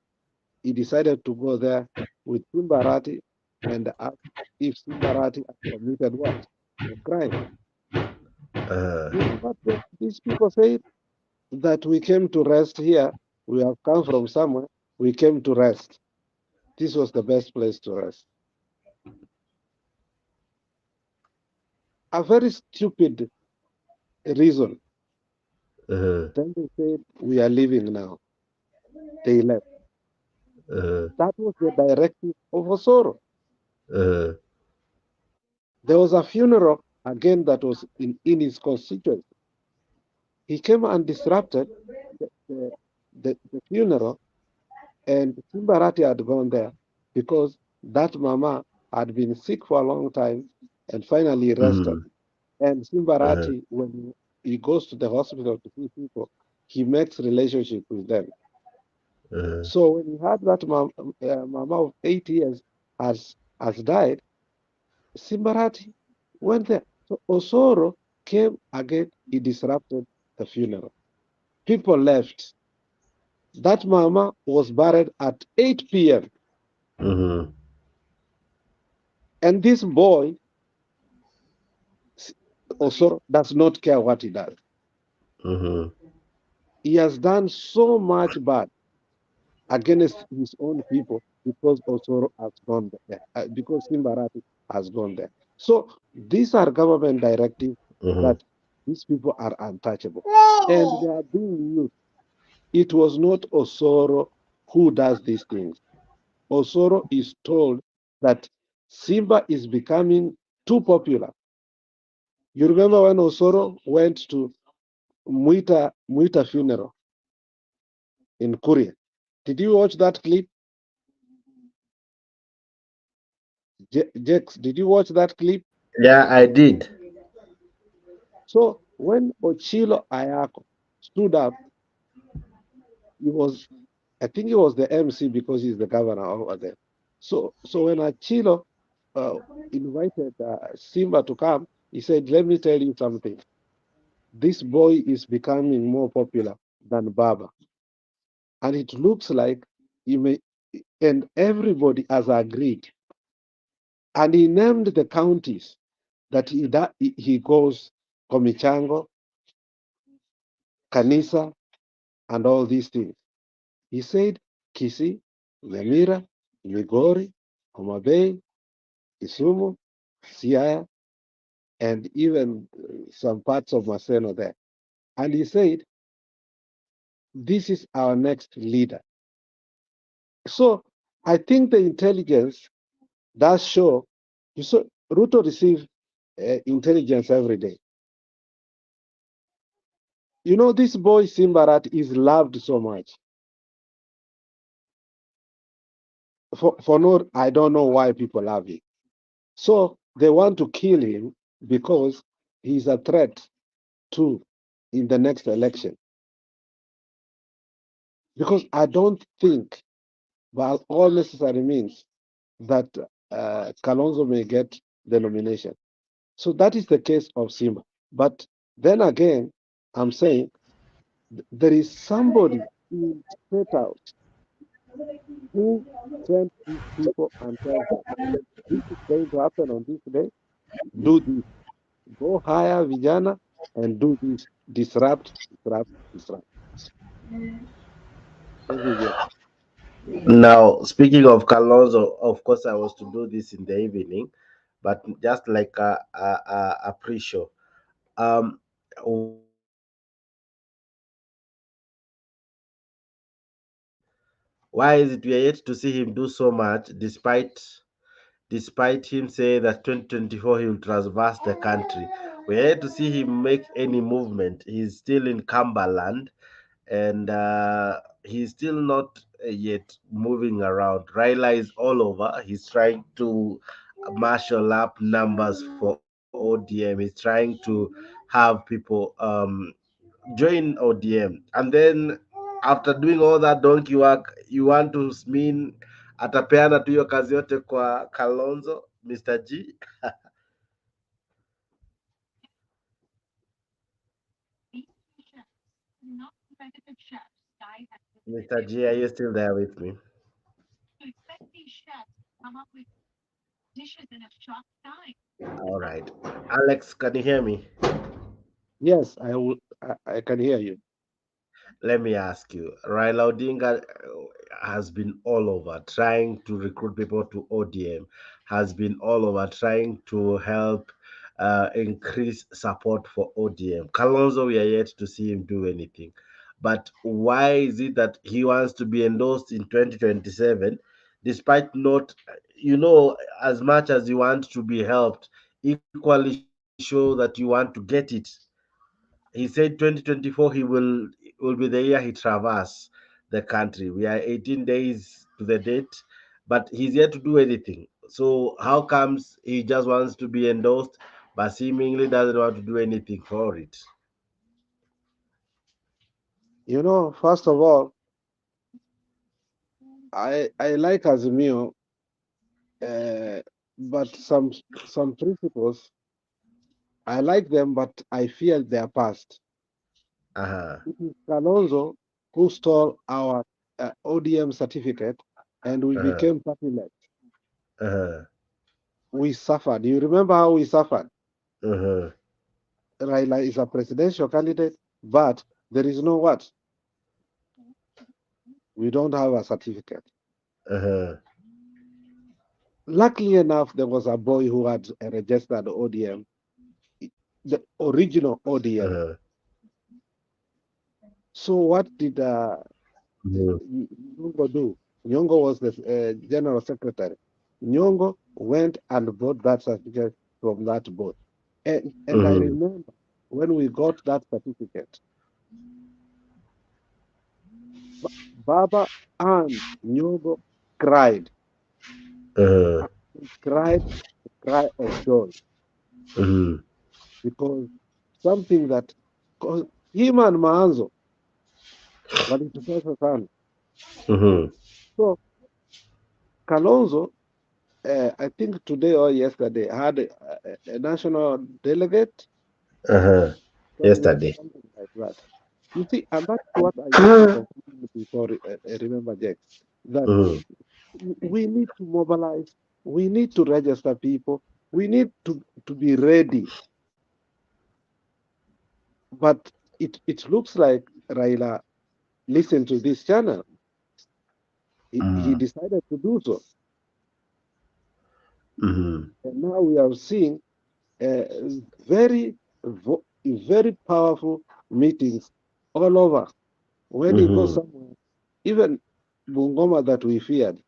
he decided to go there with Simbarati and ask if Simbarati had committed what? A crime. You know Uh, what these people said? That we came to rest here. We have come from somewhere. We came to rest. This was the best place to rest. A very stupid reason. uh, Then they said, we are leaving now. They left. uh, That was the directive of Osoro. uh, There was a funeral again that was in his constituency. He came and disrupted the, the, the funeral, and Simbarati had gone there because that mama had been sick for a long time and finally rested. mm-hmm. And Uh, Simbarati, when he goes to the hospital to see people, he makes relationship with them. uh, So when he had that mama of 8 years has died, Simbarati went there. So Osoro came again, he disrupted the funeral. People left. That mama was buried at 8 p.m. mm-hmm. And this boy, Osoro, does not care what he does. Mm-hmm. He has done so much bad against his own people because Osoro has gone there, because Simbarati has gone there. So these are government directives Mm-hmm. that these people are untouchable. And they are being used. It was not Osoro who does these things. Osoro is told that Simba is becoming too popular. You remember when Osoro went to Muita funeral in Korea? Did you watch that clip? Jex, did you watch that clip? Yeah, I did. So when Ochilo Ayako stood up he was, I think he was the MC because he's the governor over there. So when Achilo uh, invited Simba to come, he said, "Let me tell you something. This boy is becoming more popular than Baba, and it looks like he may." And everybody has agreed, and he named the counties that he goes: Komichango, Kanisa, and all these things. He said Kisii, Nyamira, Migori, Homa Bay, Kisumu, Siaya, and even some parts of Maseno there. And he said, this is our next leader. So I think the intelligence does show. You saw Ruto receive intelligence every day. You know, this boy Simbarat is loved so much. For no, I don't know why people love him. So they want to kill him because he's a threat to in the next election. Because I don't think, by all necessary means, that Kalonzo may get the nomination. So that is the case of Simba. But then again, I'm saying there is somebody who set out, who sent these people and tell them, this is going to happen on this day, do this. Go hire vijana and do this. Disrupt, disrupt, disrupt everywhere. Now, speaking of Kalonzo, of course, I was to do this in the evening, but just like a pre-show. Um, why is it we are yet to see him do so much, why is it we are yet to see him do so much, despite him saying that 2024 he will traverse the country? We are yet to see him make any movement. He's still in Cumberland, and he's still not yet moving around. Raila is all over. He's trying to marshal up numbers for ODM. He's trying to have people join ODM. And then after doing all that donkey work, you want to mean atapeana tu hiyo kazi yote kwa Kalonzo, Mr. G. Mr. G, are you still there with me? All right. Alex, can you hear me? Yes, I will. I can hear you. Let me ask you, Raila Odinga has been all over trying to recruit people to ODM, has been all over trying to help increase support for ODM. Kalonzo, we are yet to see him do anything. But why is it that he wants to be endorsed in 2027, despite not, as much as you want to be helped, equally show that you want to get it? He said 2024 he will be the year he traverse the country. We are 18 days to the date, but he's yet to do anything. So how comes he just wants to be endorsed, but seemingly doesn't want to do anything for it? You know, first of all, I like Azimio, uh, but some principles I like them, but I fear they are past. Uh-huh. It is Kalonzo who stole our ODM certificate, and we Uh-huh. became partyless. Uh-huh. We suffered. You remember how we suffered? Uh-huh. Raila is a presidential candidate, but there is no what? We don't have a certificate. Uh-huh. Luckily enough, there was a boy who had registered ODM, the original ODM. Uh-huh. So what did Mhm. Nyongo do? Nyongo was the general secretary. Nyongo went and bought that certificate from that board. And I Mhm. remember when we got that certificate, Baba and Nyongo cried, Uh-huh. cried a cry of joy Mhm. because something that 'cause him and Maanzo, walitutesa sana. Mm-hmm. So Kalonzo, I think today or yesterday, had a national delegate, Uh-huh. somewhere, Yesterday. something like that. You see, and that's what I used to complain before. Remember, Jack, that Mm-hmm. we need to mobilize, we need to register people, we need to be ready. But it looks like Raila listened to this channel. He decided to do so. Mm-hmm. And now we are seeing uh, very powerful meetings all over. When he goes Mm-hmm. somewhere, even Bungoma that we feared,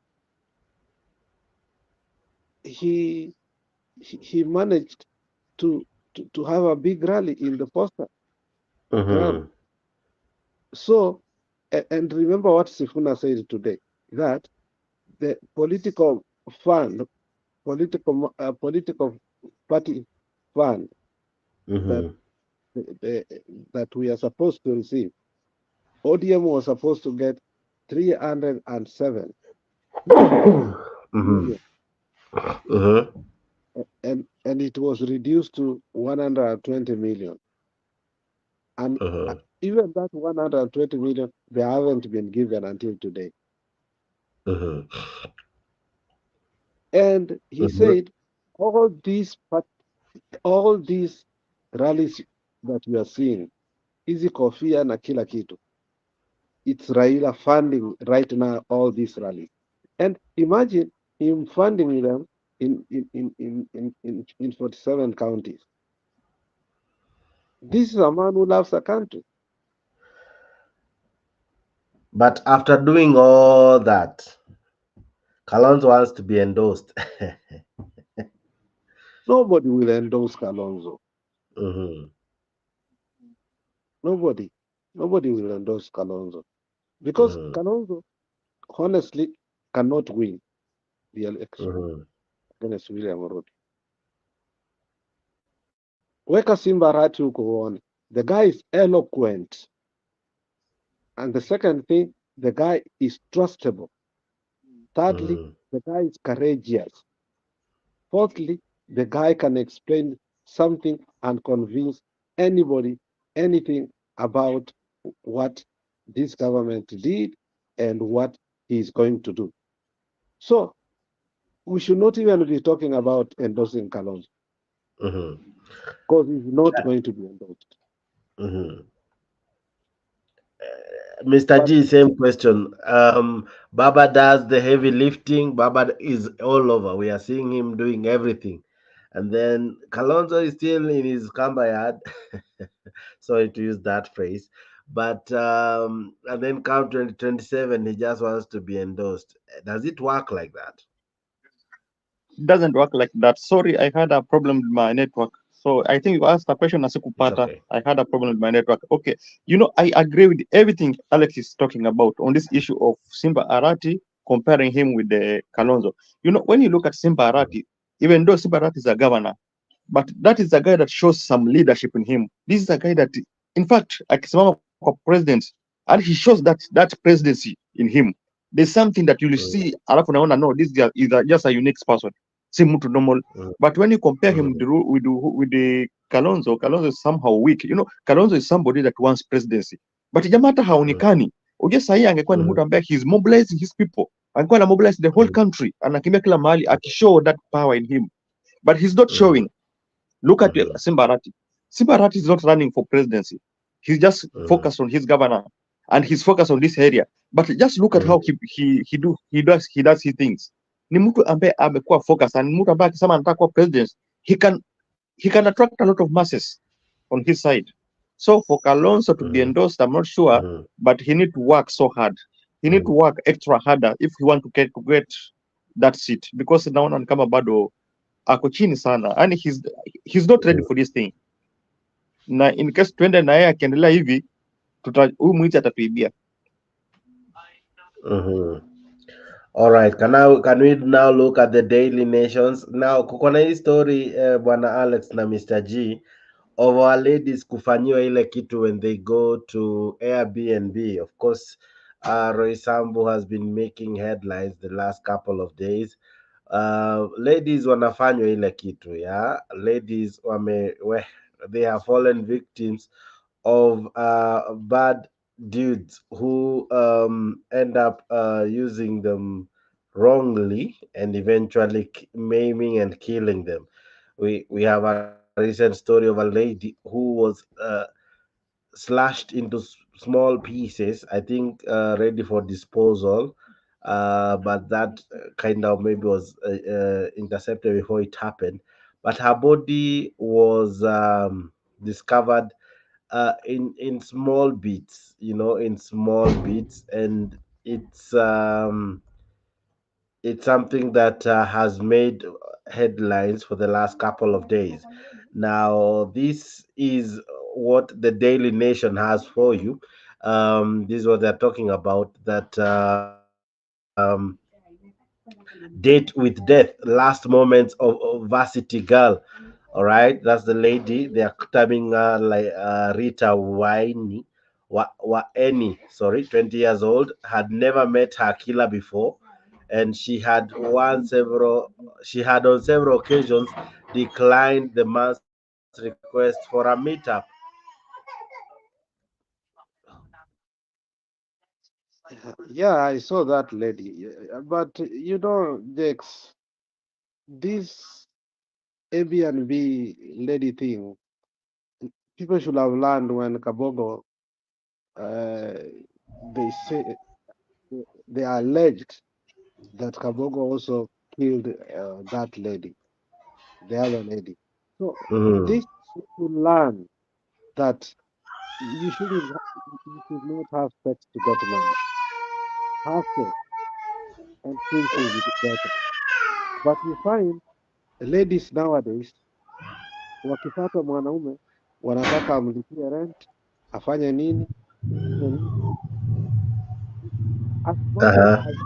he he managed to have a big rally in the Posta ground. Mm-hmm. So, and remember what Sifuna said today, that the political fund, political party fund that Mm-hmm. the, that we are supposed to receive, ODM was supposed to get 307 Mm-hmm. million, Mm-hmm. and it was reduced to 120 million. And even that 120 million, they haven't been given until today. Mm-hmm. And he Mm-hmm. said, all these all these rallies that we are seeing, hizi kofia na kila kitu, it's Raila funding right now all these rallies. And imagine him funding them in 47 counties. This is a man who loves the country. But after doing all that, Kalonzo wants to be endorsed. Nobody will endorse Kalonzo. Mm-hmm. Nobody. Nobody will endorse Kalonzo. Because Mm-hmm. Kalonzo, honestly, cannot win the election Mm-hmm. against William Ruto. Weka Simba Arati huko uone. The guy is eloquent. And the second thing, the guy is trustable. Thirdly, Mm-hmm. the guy is courageous. Fourthly, the guy can explain something and convince anybody anything about what this government did and what he is going to do. So we should not even be talking about endorsing Kalonzo Mm-hmm. because he's not going to be endorsed. Mm-hmm. Mr. But G, same question. Baba does the heavy lifting. Baba is all over. We are seeing him doing everything. And then Kalonzo is still in his kamba yard. Sorry to use that phrase. But and then come 2027, he just wants to be endorsed. Does it work like that? It doesn't work like that. Sorry, I had a problem with my network. So I think you asked a question as It's Kupata. okay. I had a problem with my network. Okay. I agree with everything Alex is talking about on this issue of Simba Arati comparing him with the Kalonzo. When you look at Simba Arati, even though Simba Arati is a governor, but that is a guy that shows some leadership in him. This is a guy that, in fact, akisimama kwa president, and he shows that presidency in him. There's something that you'll Mm, see, alafu naona, no, this guy is just a unique person, si mtu normal. mm, But when you compare him mm, with the Kalonzo is somehow weak. Kalonzo is somebody that wants presidency, but jamaa hata mm, haonekani. Ujue sahii angekuwa ni mm, mtu ambaye he's mobilizing his people, angekuwa na mobilize the whole mm, country, anakimbia kila mahali akishow that power in him, but he's not mm, showing. Look at mm, Simbarati. Simbarati is not running for presidency. He's just mm, focused on his governor and he's focused on this area. But just look at mm, how he does his things. Ni mtu ambaye amekuwa focused and mtu ambaye akisema anataka kuwa president, he can he can attract a lot of masses on his side. So for Kalonzo to be mm, endorsed, I'm not sure, mm, but he need to work so hard. He need to mm, work extra harder if he want to get that seat because naona ni kama bado ako chini sana. Yani he's not ready mm, for this thing. Na in case twende na yeye akiendelea hivi, huyu mwizi atatuibia. mm. All right. Can we now look at the daily nations? Now, kuko na hii story bwana Alex na Mr. G of our ladies kufanyiwa ile kitu when they go to Airbnb. Of course, Roy Sambu has been making headlines the last couple of days. Ladies wanafanywa ile kitu ya ladies they have fallen victims of bad dudes who end up using them wrongly and eventually maiming and killing them. We have a recent story of a lady who was slashed into small pieces, I think ready for disposal, but that kind of maybe was intercepted before it happened. But her body was discovered in small bits, in small bits, and it's um it's something that has made headlines for the last couple of days. Now, this is what the Daily Nation has for you. This is what they're talking about, that date with death, last moments of varsity girl. All right, that's the lady. They are terming her like Rita Waini. Waeni, sorry, 20 years old, had never met her killer before, and she had on several occasions declined the man's request for a meetup. Yeah, I saw that lady. But Dex, this Airbnb lady thing, people should have learned when Kabogo, uh, they say they are alleged that Kabogo also killed that lady, the other lady. So Mm-hmm. they should learn that you should not have sex to get money. Have sex and things will be better. But you find ladies nowadays wakipata mwanaume wanataka amlipie rent, afanye nini, afanye nini. As much Uh-huh. as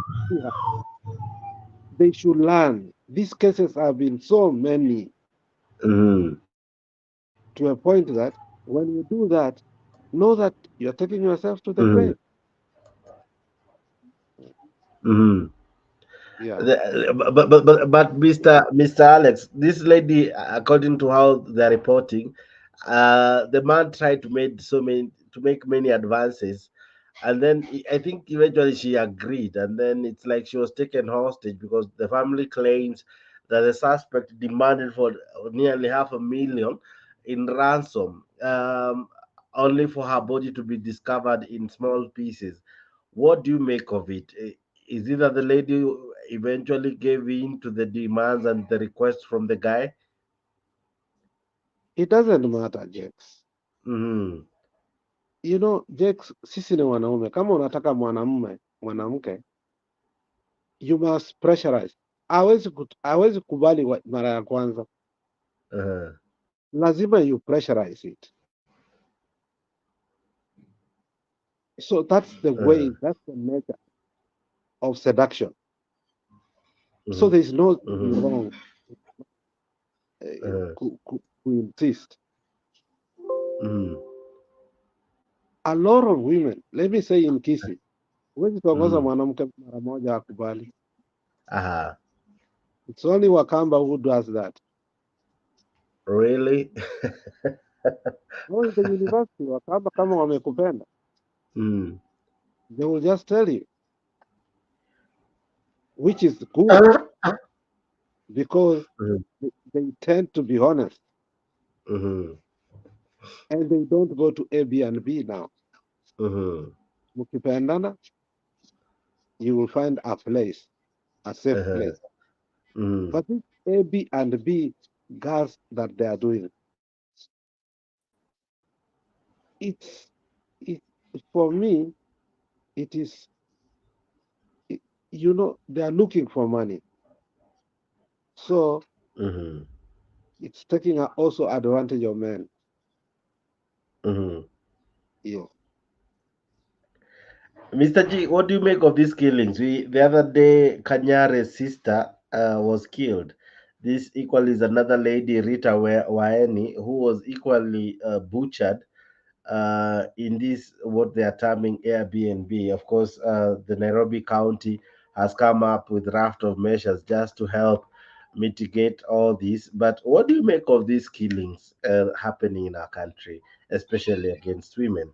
they should learn. These cases have been so many Mm-hmm. to a point that when you do that, know that you're taking yourself to the Mm-hmm. grave. Mm-hmm. Yeah. But Mr. Alex, this lady, according to how they're reporting, the man tried to make many advances, and then I think eventually she agreed, and then it's like she was taken hostage because the family claims that the suspect demanded for nearly 500,000 in ransom, only for her body to be discovered in small pieces. What do you make of it? Is it that the lady eventually gave in to the demands and the request from the guy? It doesn't matter, Jex. Mm-hmm. Jex, sisi ni wanaume. Kama unataka mwanamke, you must pressurize. Hawezi kubali mara ya kwanza. Uh-huh. Lazima you pressurize it. So that's the Uh-huh. way, that's the nature of seduction. So Mm-hmm. there's nothing Mm-hmm. wrong Uh-huh. to insist. Mm-hmm. A lot of women, let me say in Kisi, huwezi tongoza Mm-hmm. mwanamke mara moja akubali. Uh-huh. It's only Wakamba who does that. Really? No, in the university, Wakamba kama wamekupenda, Mm. they will just tell you, which is good because Mm-hmm. they tend to be honest Mm-hmm. and they don't go to Airbnb now. Mm-hmm. Mukipendana, you will find a place, a safe Uh-huh. place. Mm-hmm. But this Airbnb girls that they are doing, it's it for me, it is it, they are looking for money. So Mm-hmm. it's taking also advantage of men. Mm-hmm. Yeah. Mr. G, what do you make of these killings? The other day, Kanyare's sister was killed. This equally is another lady, Rita Waeni, who was equally butchered in this what they are terming Airbnb. Of course, the Nairobi County has come up with raft of measures just to help mitigate all this. But what do you make of these killings happening in our country, especially against women?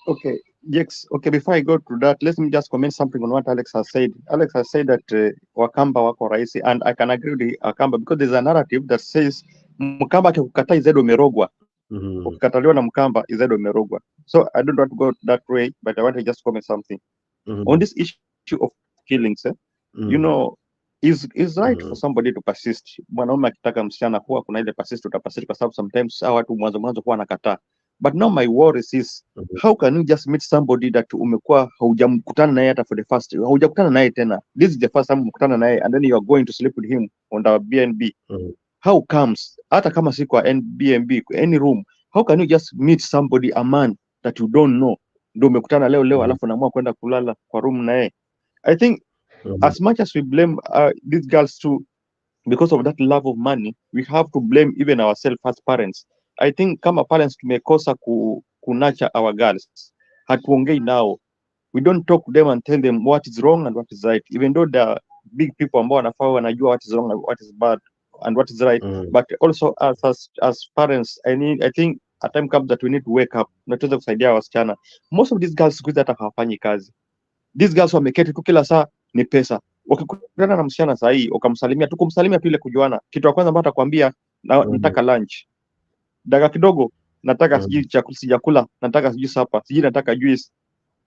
Okay, yes. Okay, before I go to that, let me just comment something on what Alex has said. Alex has said that Wakamba wako rahisi, and I can agree with Wakamba because there's a narrative that says Mkamba akikukataa Izedo umerogwa. Mm-hmm. Ukikataliwa na Mkamba Izedo umerogwa. So I don't want to go that way, but I want to just comment something on Mm-hmm. this issue of killings. You Mm-hmm. know, is right for somebody to persist. Mwanaume akitaka msichana huwa kuna ile persist, utapersist kwa sababu sometimes hawa watu mwanzo huwa wanakataa. But now my worry is how can you just meet somebody that umekuwa haujamkutana naye hata for the first, haujakutana naye tena, this is the first time umekutana naye, and then you are going to sleep with him on the BNB. Mm-hmm. How comes hata kama si kwa BNB any room, how can you just meet somebody, a man that you don't know, ndio umekutana leo alafu naamua kwenda kulala kwa room naye? I think Mm-hmm. as much as we blame these girls too because of that love of money, we have to blame even ourselves as parents. I think kama parents tumekosa nurture our girls, hatuongei nao, we don't talk to them and tell them what is wrong and what is right, even though they are big people ambao wanafaa wanajua what is wrong and what is bad and what is right. Mm-hmm. But also as parents, I think a time comes that we need to wake up na tuweze kusaidia wasichana. Most of these girls siku hizi hata hawafanyi kazi. These girls wameketi tu kila saa ni pesa. Ukikutana na msichana saa hii ukamsalimia tu, kumsalimia tu ile kujuana, kitu ya kwanza ambayo atakwambia nataka lunch, dakika kidogo nataka sijui chakula, sijakula, nataka sijui sapa, sijui nataka juice.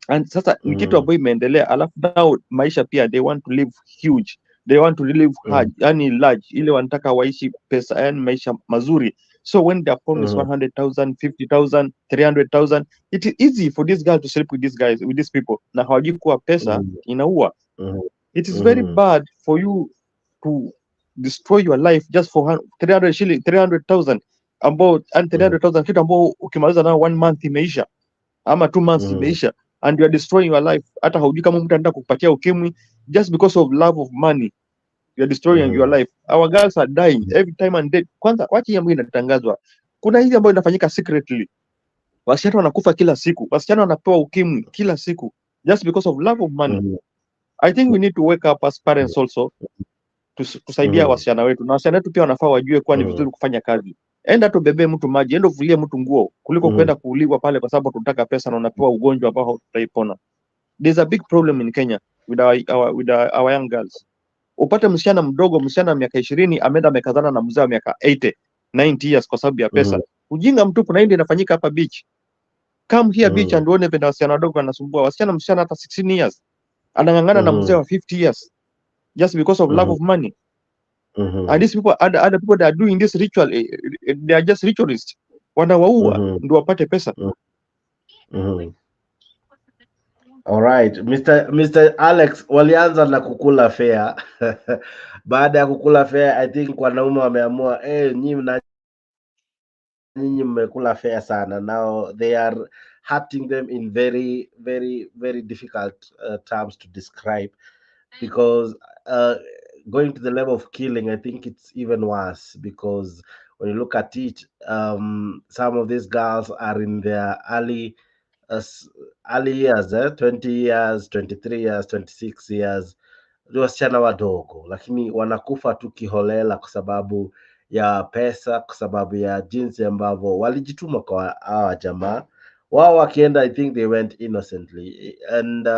And sasa ni kitu Mm-hmm. ambayo imeendelea, alafu now maisha pia they want to live huge, they want to live hard, yani large, ile wanataka waishi pesa, yani maisha mazuri. So when they are promised Mm-hmm. 100,000, 50,000, 300,000, it is easy for this girl to sleep with these guys, with these people, na hawajui kuwa pesa Mm-hmm. inaua. Mm-hmm. It is very Mm-hmm. bad for you to destroy your life just for 300 shilling, 300,000, ambao and 300,000 kitu ambao ukimaliza nao 1 month imeisha ama 2 months Mm-hmm. imeisha, and you are destroying your life. Hata haujui kama mtu anataka kukupatia ukimwi just because of love of money, you are destroying your Mm-hmm. life. Our girls are dying every time and day. Kwanza wacha hii ambayo inatangazwa, kuna hii ambayo inafanyika secretly, wasichana wanakufa kila siku, wasichana wanapewa ukimwi kila siku just because of love of money. Mm-hmm. I think we need to wake up as parents also, tusaidia Mm-hmm. wasichana wetu, na wasichana wetu pia wanafaa wajue kuwa ni vizuri kufanya kazi. Enda tubebee mtu maji, enda uvulie mtu nguo, kuliko Mm-hmm. kwenda kuuliwa pale kwa sababu tunataka pesa na unapewa ugonjwa ambao hautaipona. There's a big problem in Kenya with our young girls. Upate msichana mdogo, msichana wa miaka 20 ameenda amekazana na mzee wa miaka 80, 90 years kwa sababu ya pesa. Ujinga mtupu, na hii ndio inafanyika hapa beach. Come here beach and uone vile wasichana wadogo wanasumbua. Msichana hata 16 years anang'ang'ana na mzee Mm-hmm. wa 50 years just because of love Mm-hmm. of money. Mm-hmm. And these people, other people that are doing this ritual, they are just ritualists. Wanawaua Mm-hmm. ndio wapate pesa. Mm-hmm. All right, Mr. Alex, walianza na kukula fea. Baada ya kukula fea, I think wanaume wameamua nyinyi mmekula fea sana. Now they are hurting them in very very very difficult terms to describe, because uh, going to the level of killing, I think it's even worse, because when you look at it, some of these girls are in their as early years, 20 years, 23 years, 26 years, ni wasichana wadogo, lakini wanakufa tu kiholela kwa sababu ya pesa, kwa sababu ya jinsi ambavyo walijituma kwa hawa jamaa wao. Wakienda, I think they went innocently, and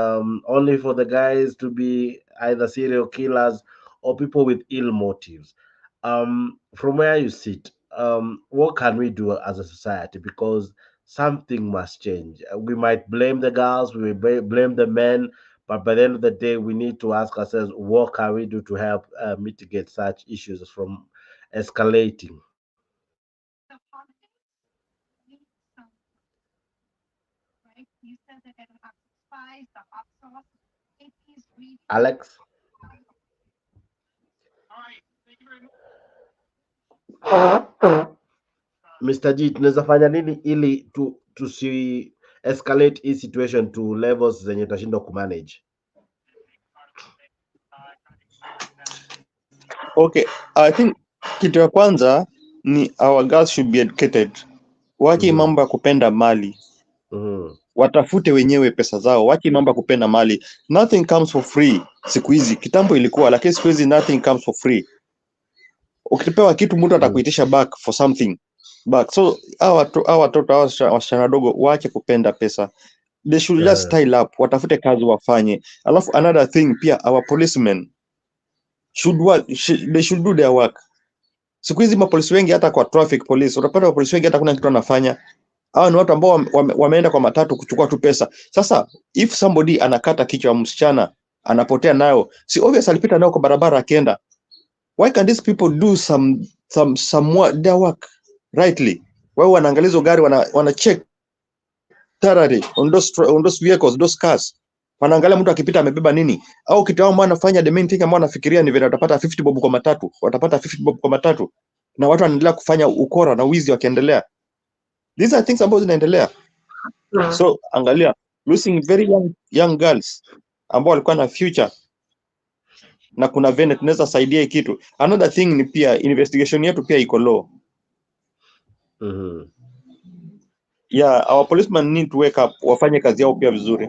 only for the guys to be either serial killers or people with ill motives. From where you sit, what can we do as a society? Because something must change. We might blame the girls, we blame the men, but by the end of the day, we need to ask ourselves, what can we do to help mitigate such issues from escalating? Alex, Mr. G, tunaweza fanya nini ili tusi escalate hii situation to levels zenye tutashindwa kumanage? Okay, I think kitu ya kwanza ni our girls should be educated. Wache mambo ya kupenda mali, Mhm. watafute wenyewe pesa zao. Wache mambo ya kupenda mali. Nothing comes for free siku hizi. Kitambo ilikuwa, lakini siku hizi nothing comes for free. Ukipewa kitu mtu Mhm. atakuitisha back for something back. So hawa watoto hawa wasichana wadogo waache kupenda pesa. They should just Uh, style up, watafute kazi wafanye. Alafu another thing pia, our policemen should work, they should do their work. Siku hizi mapolisi wengi, hata kwa traffic police utapata mapolisi wengi hata kuna kitu wanafanya. Hawa ni watu ambao wameenda kwa matatu kuchukua tu pesa. Sasa if somebody anakata kichwa ya msichana anapotea nayo, si obvious alipita nayo kwa barabara akienda. Why can these people do their work rightly? Wao wanaangalia hizo gari, wana check thoroughly on those vehicles, those cars. Wanaangalia mtu akipita amebeba nini, au kitu ambao anafanya, the main thing ambao anafikiria ni vile watapata 50 bob kwa matatu, watapata 50 bob kwa matatu, na watu wanaendelea kufanya ukora na wizi wakiendelea. These are things ambazo zinaendelea. So angalia, losing very young girls ambao walikuwa na future, na kuna vene tunaweza saidia hii kitu. Another thing ni pia investigation yetu pia iko low. mhm. Yeah, our policemen need to wake up, wafanye kazi yao pia vizuri.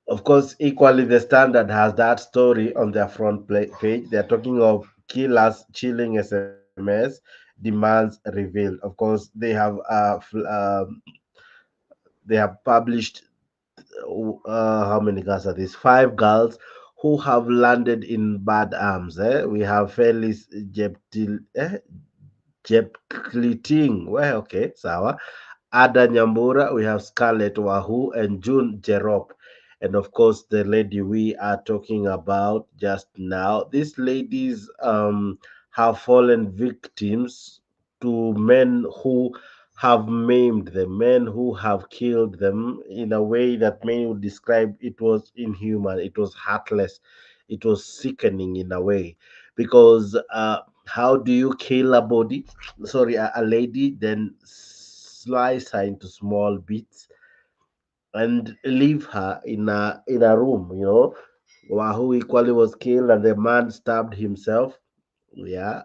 Of course, equally, the Standard has that story on their page. They're talking of killers chilling SMS demands revealed. Of course, they have published how many girls are these? Five girls who have landed in bad arms. We have Felis Jepkliting. Well, okay, sawa. Ada Nyambura, we have Scarlett Wahoo and June Jerop. And of course, the lady we are talking about just now. These ladies have fallen victims to men who have maimed them, men who have killed them in a way that many would describe it was inhuman, it was heartless, it was sickening in a way. Because how do you kill a body? Sorry, a lady, then slice her into small bits and leave her in a room. Wahoo equally was killed and the man stabbed himself. Yeah.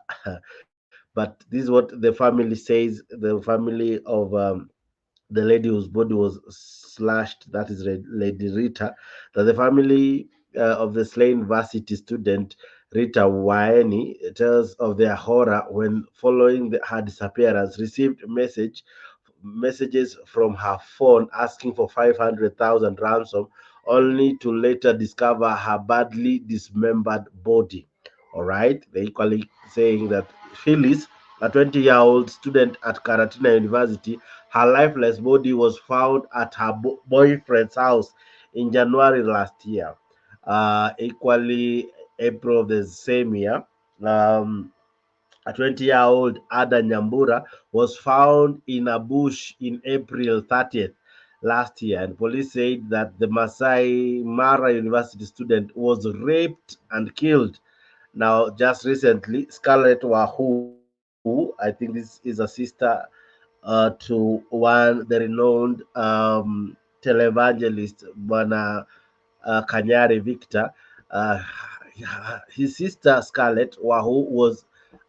But this is what the family says. The family of the lady whose body was slashed, that is Lady Rita, that the family of the slain varsity student Rita Waeni tells of their horror when, following her disappearance, received messages from her phone asking for 500,000 ransom, only to later discover her badly dismembered body. All right, they equally saying that Phyllis, a 20-year-old student at Karatina University, her lifeless body was found at her boyfriend's house in January last year. Equally, April of the same year, a 20-year-old Ada Nyambura was found in a bush in April 30th last year, and police said that the Masai Mara University student was raped and killed. Now, just recently, Scarlett Wahoo, I think this is a sister to one, the renowned televangelist, Bwana Kanyari Victor. Uh, his sister Scarlett Wahoo was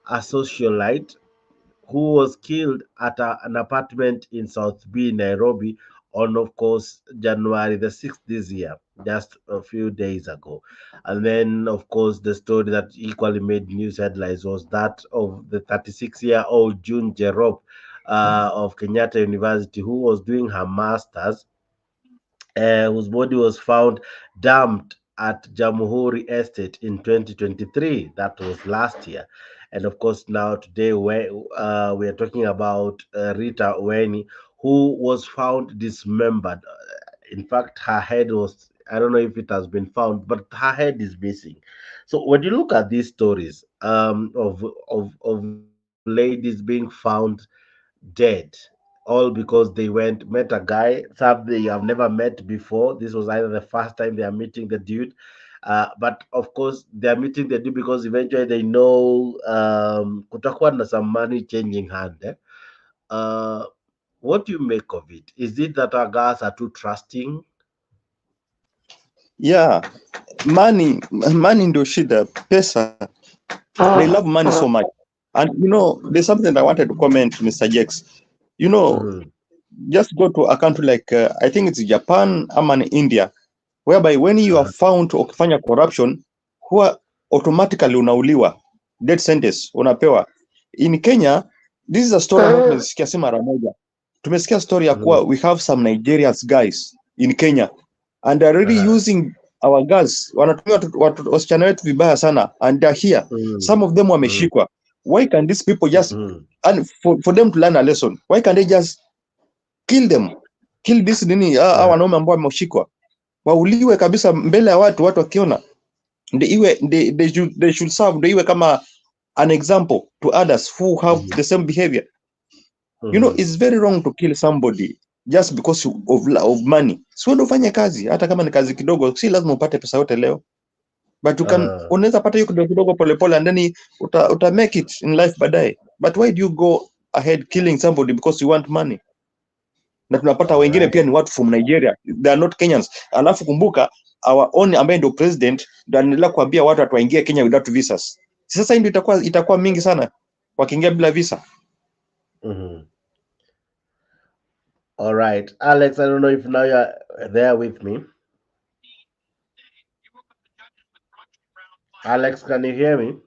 a socialite who was killed at an apartment in South B, Nairobi, on, of course, January the 6th this year, just a few days ago. And then, of course, the story that equally made news headlines was that of the 36-year-old June Jerop of Kenyatta University, who was doing her master's, whose body was found dumped at Jamhuri Estate in 2023. That was last year. And of course, now today we are talking about Rita Weni, who was found dismembered. In fact, her head was, I don't know if it has been found, but her head is missing. So when you look at these stories of ladies being found dead, all because they met a guy some they have never met before. This was either the first time they are meeting the dude, but of course they are meeting the dude because eventually they know kutakuwa na some money changing hand. Uh, what do you make of it? Is it that our guys are too trusting? Yeah, money ndio shida, pesa. They love money so much. And there's something I wanted to comment, Mr. Jex. You know, Mhm. just go to a country like I think it's Japan or India, whereby when you are found ukifanya corruption, huwa automatically unauliwa, death sentence unapewa. In Kenya, this is a story ambayo tumesikia si mara moja. Tumesikia story ya kuwa we have some Nigerians guys in Kenya and they're really using our girls, wanatumia wasichana wetu vibaya sana, and they're here. Some of them wameshikwa. Why can these people just, and for them to learn a lesson, why can't they just kill them, kill this nini wanaume ambao wameshikwa, wauliwe kabisa mbele ya watu wakiona, they should serve, ndio iwe kama an example to others who have the same behavior. It's very wrong to kill somebody just because of money. Sio ndio ufanye kazi, hata kama ni kazi kidogo, si lazima upate pesa yote leo, but unaweza pata hiyo kidogo kidogo polepole, and then uta make it in life baadaye. But why do you go ahead killing somebody because you want money? Na tunapata wengine pia ni watu from Nigeria, they are not Kenyans. Alafu kumbuka our own ambaye ndio president ndio anaendelea kuambia watu watuingie Kenya without visas. Sasa hii ndio itakuwa mingi sana wakiingia bila visa. All right, Alex, I don't know if now you're there with me. Alex, can you hear me?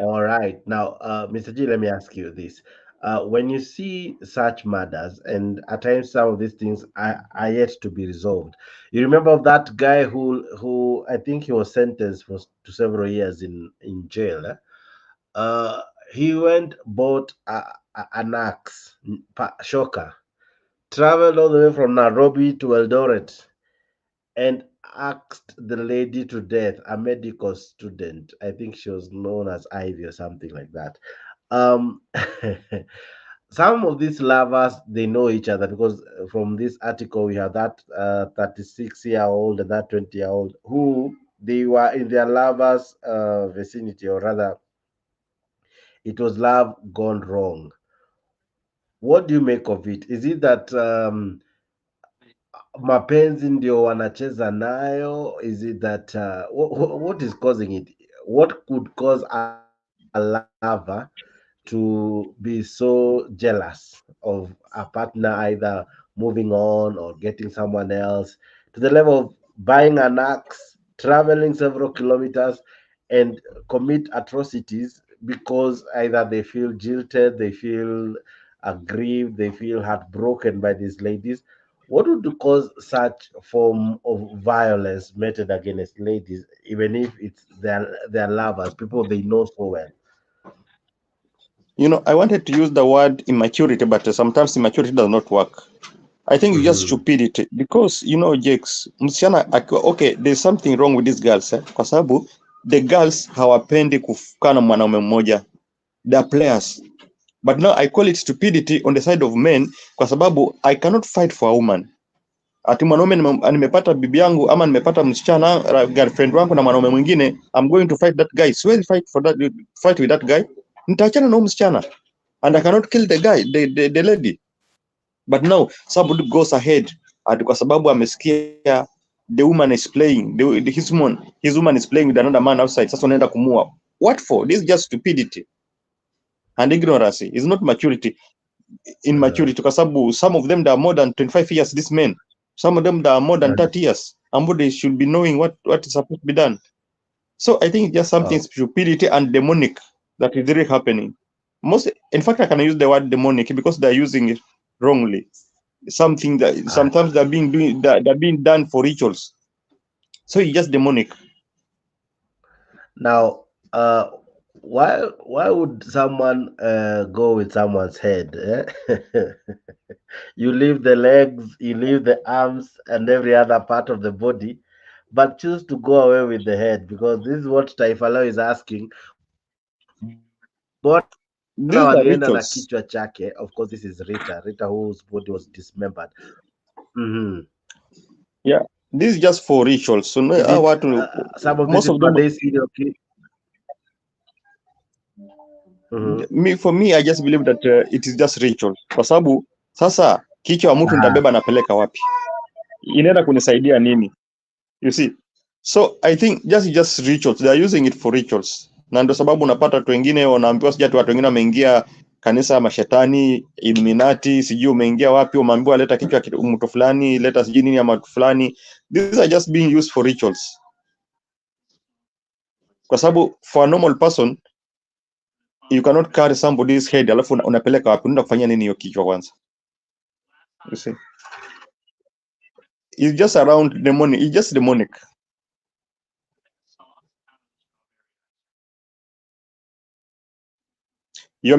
All right. Now, Mr. G, let me ask you this. When you see such murders, and at times some of these things are yet to be resolved, you remember of that guy who I think he was sentenced to several years in jail. Uh, he went bought an axe, shocker, traveled all the way from Nairobi to Eldoret, and asked the lady to death, a medical student. I think she was known as Ivy or something like that. Um, some of these lovers, they know each other because from this article we have that 36-year-old and that 20-year-old who they were in their lovers vicinity, or rather it was love gone wrong. What do you make of it? Is it that mapenzi ndio wanacheza nayo? Is it that what is causing it? What could cause a lover to be so jealous of a partner either moving on or getting someone else, to the level of buying an axe, traveling several kilometers, and commit atrocities because either they feel jilted, they feel aggrieved, they feel heartbroken by these ladies? What would cause such form of violence meted against ladies, even if it's their lovers, people they know so well? I wanted to use the word immaturity, but sometimes immaturity does not work. I think it's just stupidity, because Jakes, msichana okay, there's something wrong with these girls kwa sababu the girls hawapendi kukaa na mwanaume mmoja, they are players. But now I call it stupidity on the side of men, kwa sababu I cannot fight for a woman. Ati mwanaume nimepata bibi yangu ama nimepata msichana girlfriend wangu na mwanaume mwingine, I'm going to fight that guy. Siwezi fight with that guy. Nitaachana na msichana, and I cannot kill the guy, the lady. But now somebody goes ahead ati kwa sababu amesikia the woman is playing, his woman is playing with another man outside, sasa unaenda kumua. What for? This is just stupidity and ignorance. It's not maturity. Immaturity, kwa sababu some of them they are more than 25 years, these men. Some of them they are more than 30 years. And they should be knowing what is supposed to be done. So I think just something stupidity and demonic that is really happening. In fact, I can use the word demonic because they're using it wrongly. Something that sometimes they're being done for rituals. So it's just demonic. Now, why would someone go with someone's head? You leave the legs, you leave the arms, and every other part of the body, but choose to go away with the head, because this is what Taifalo is asking. Mbona walienda na kichwa chake? These Of are course, this is rituals. Rita whose body was dismembered. Yeah, this is just for rituals. So Is it some of these most of people, are them, they serial killers? for me, I just believe that it is just ritual. Kwa sababu sasa kichwa wa mtu nitabeba napeleka wapi? inaenda kunisaidia nini? You see, so I think just rituals, they are using it for rituals, na ndio sababu unapata watu wengine wanaambiwa, sijui watu wengine wameingia kanisa ya mashetani, Illuminati, sijui umeingia wapi, umeambiwa leta kichwa mtu fulani, leta sijui nini ya mtu fulani. These are just being used for rituals, kwa sababu for a normal person you cannot carry somebody's head alafu unapeleka wapi? Unaenda kufanya nini hiyo kichwa kwanza? You see, it's just around demonic, it's just demonic. You're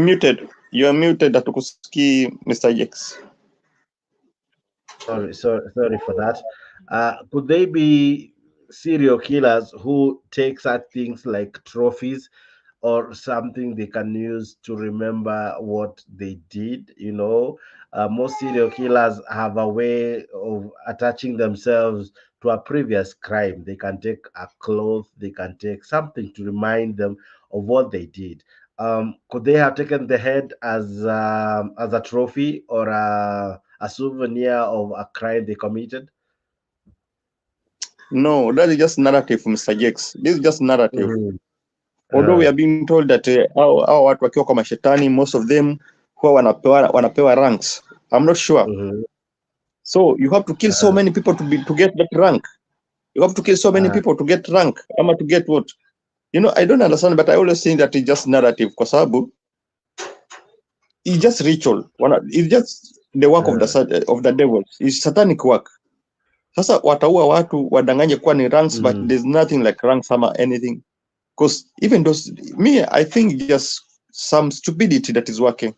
muted, hatukusikii Mr. Jex. Sorry for that. Could they be serial killers who take such things like trophies or something they can use to remember what they did? Most serial killers have a way of attaching themselves to a previous crime. They can take a cloth, they can take something to remind them of what they did. Could they have taken the head as a trophy or a souvenir of a crime they committed? No, that is just narrative, Mr. Jex. This is just narrative. Mhm. Although we are being told that hao watu wakiwa kwa mashetani, most of them huwa wanapewa ranks. I'm not sure. Mhm. So you have to kill so Uh, many people to get that rank. You have to kill so many uh, people to get rank. Ama to get what? I don't understand, but I always think that it's just narrative, kwa sababu it's just ritual. It's just the work of uh, the devil. It's satanic work. Sasa wataua watu wadanganye kuwa ni ranks, but mhm. there's nothing like ranks ama anything. Because even those, I think just some stupidity that is working.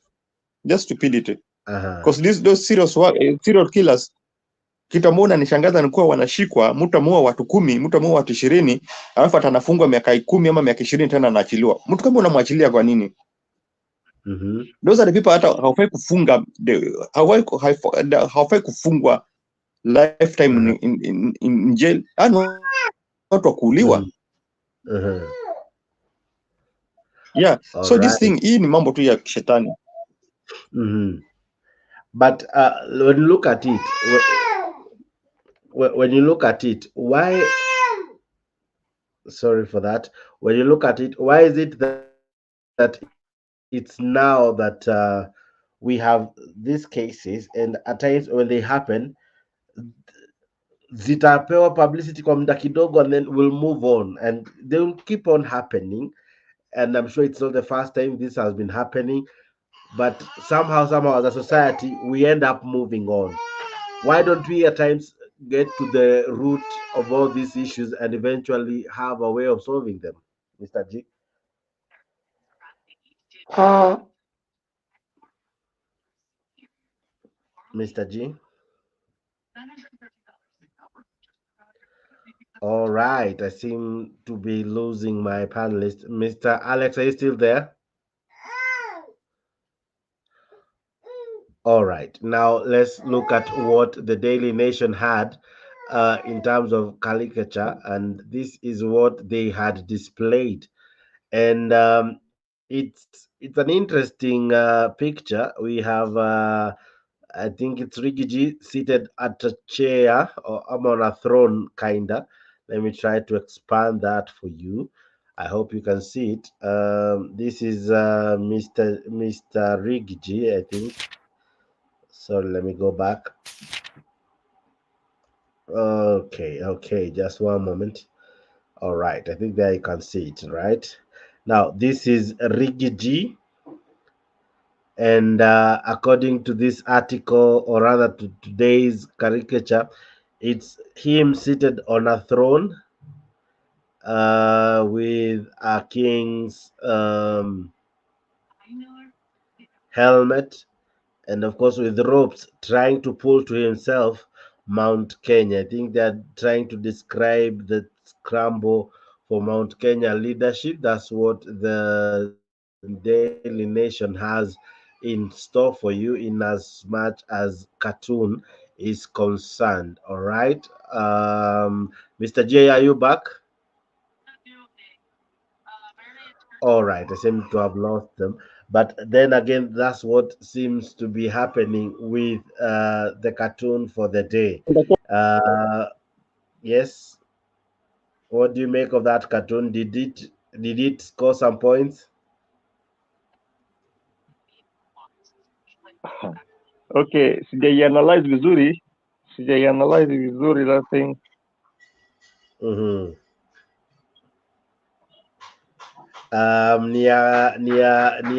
Just stupidity. Uh-huh. Because those serial killers, kitu ambao unanishangaza ni kuwa wanashikwa, mtu ameua watu 10, mtu ameua watu 20, alafu atanafungwa miaka 10 ama miaka 20 tena anaachiliwa. Mtu kama unamwachilia kwa nini? Mhm. Those are the people hata hawafai kufunga, hawafai kufungwa lifetime Uh-huh. in jail. Watu wa kuuliwa. Mhm. Uh-huh. Yeah. All So this right. thing, hii ni mambo tu ya kishetani. Mhm. But when you look at it, when you look at it, why? Sorry for that. When you look at it, why is it that it's now that we have these cases, and at times when they happen, zitapewa publicity kwa muda kidogo, and then we'll move on, and they will keep on happening. And I'm sure it's not the first time this has been happening, but somehow as a society we end up moving on. Why don't we at times get to the root of all these issues and eventually have a way of solving them, Mr. G? Uh, Mr. G? All right, I seem to be losing my panelist. Mr. Alex, are you still there? All right, now let's look at what the Daily Nation had in terms of caricature, and this is what they had displayed. And it's an interesting picture. We have I think it's Rigiji seated at a chair or I'm on a throne, kinda. Let me try to expand that for you. I hope you can see it. This is Mr. Rigiji, I think. Sorry, let me go back. Okay, just one moment. All right, I think there you can see it, right? Now, this is Rigiji, and according to this article, or rather to today's caricature, it's him seated on a throne with a king's helmet, and of course with ropes, trying to pull to himself Mount Kenya. I think they're trying to describe the scramble for Mount Kenya leadership. That's what the Daily Nation has in store for you, in as much as cartoon is concerned. All right. Mr. J, are you back? All right, I seem to have lost them. But then again, that's what seems to be happening with the cartoon for the day. Uh, yes, what do you make of that cartoon? Did it score some points? Okay, sijaianalyze vizuri that thing. Mm-hmm. Ni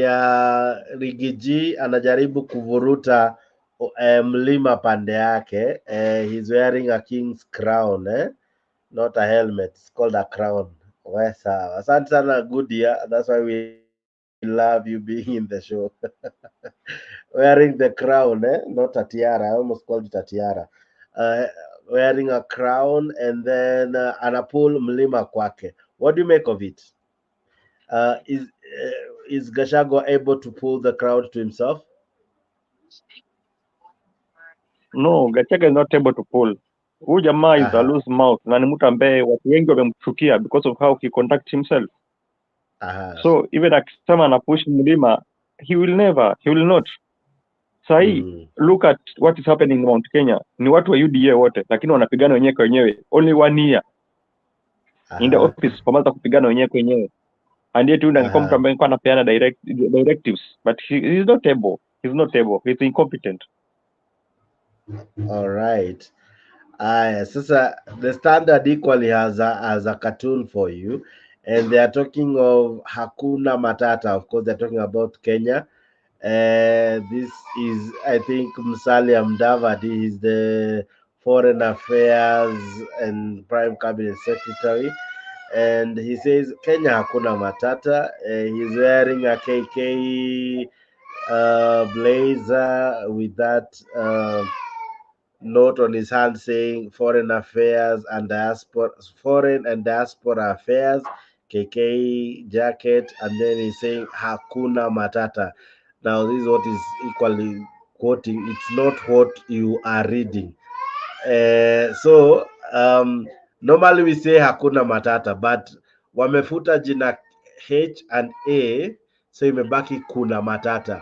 ya Rigiji anajaribu kuvuruta mlima pande yake. He's wearing a king's crown, not a helmet. It's called a crown. Sawa. Asante sana Goodyear. That's why we love you being in the show. Wearing the crown, not a tiara. I almost called it a tiara. Uh, Wearing a crown and then anapul mlima kwake. What do you make of it? Is Gashago able to pull the crowd to himself? No, Gachagua is not able to pull. Huyu jamaa is a Aha, loose mouth na ni mtu ambaye watu wengi wamemchukia because of how he conduct himself. aha. So even akisema ana push mlima, he will not. Sahii Mm, look at what is happening in Mount Kenya. Ni watu wa UDA wote, lakini wanapigana wenyewe kwa wenyewe. Only 1 year in the aha, office wameweza kupigana wenyewe kwa wenyewe. And yet yule alikuwa mtu aha. ambaye alikuwa anapeana directives, but he is not able. He's not able. He's incompetent. All right. Aya, sasa the Standard equally has a cartoon for you, and they are talking of Hakuna Matata. Of course, they're talking about Kenya. This is, I think, Musalia Mudavadi. He's the Foreign Affairs and Prime Cabinet Secretary, and he says Kenya Hakuna Matata. He's wearing a KK blazer with that. Note on his hand saying foreign and diaspora affairs, KK jacket, and then he's saying Hakuna Matata. Now this is what is equally quoting. It's not what you are reading. Normally we say Hakuna Matata, but wamefuta jina H and A, so imebaki Kuna Matata.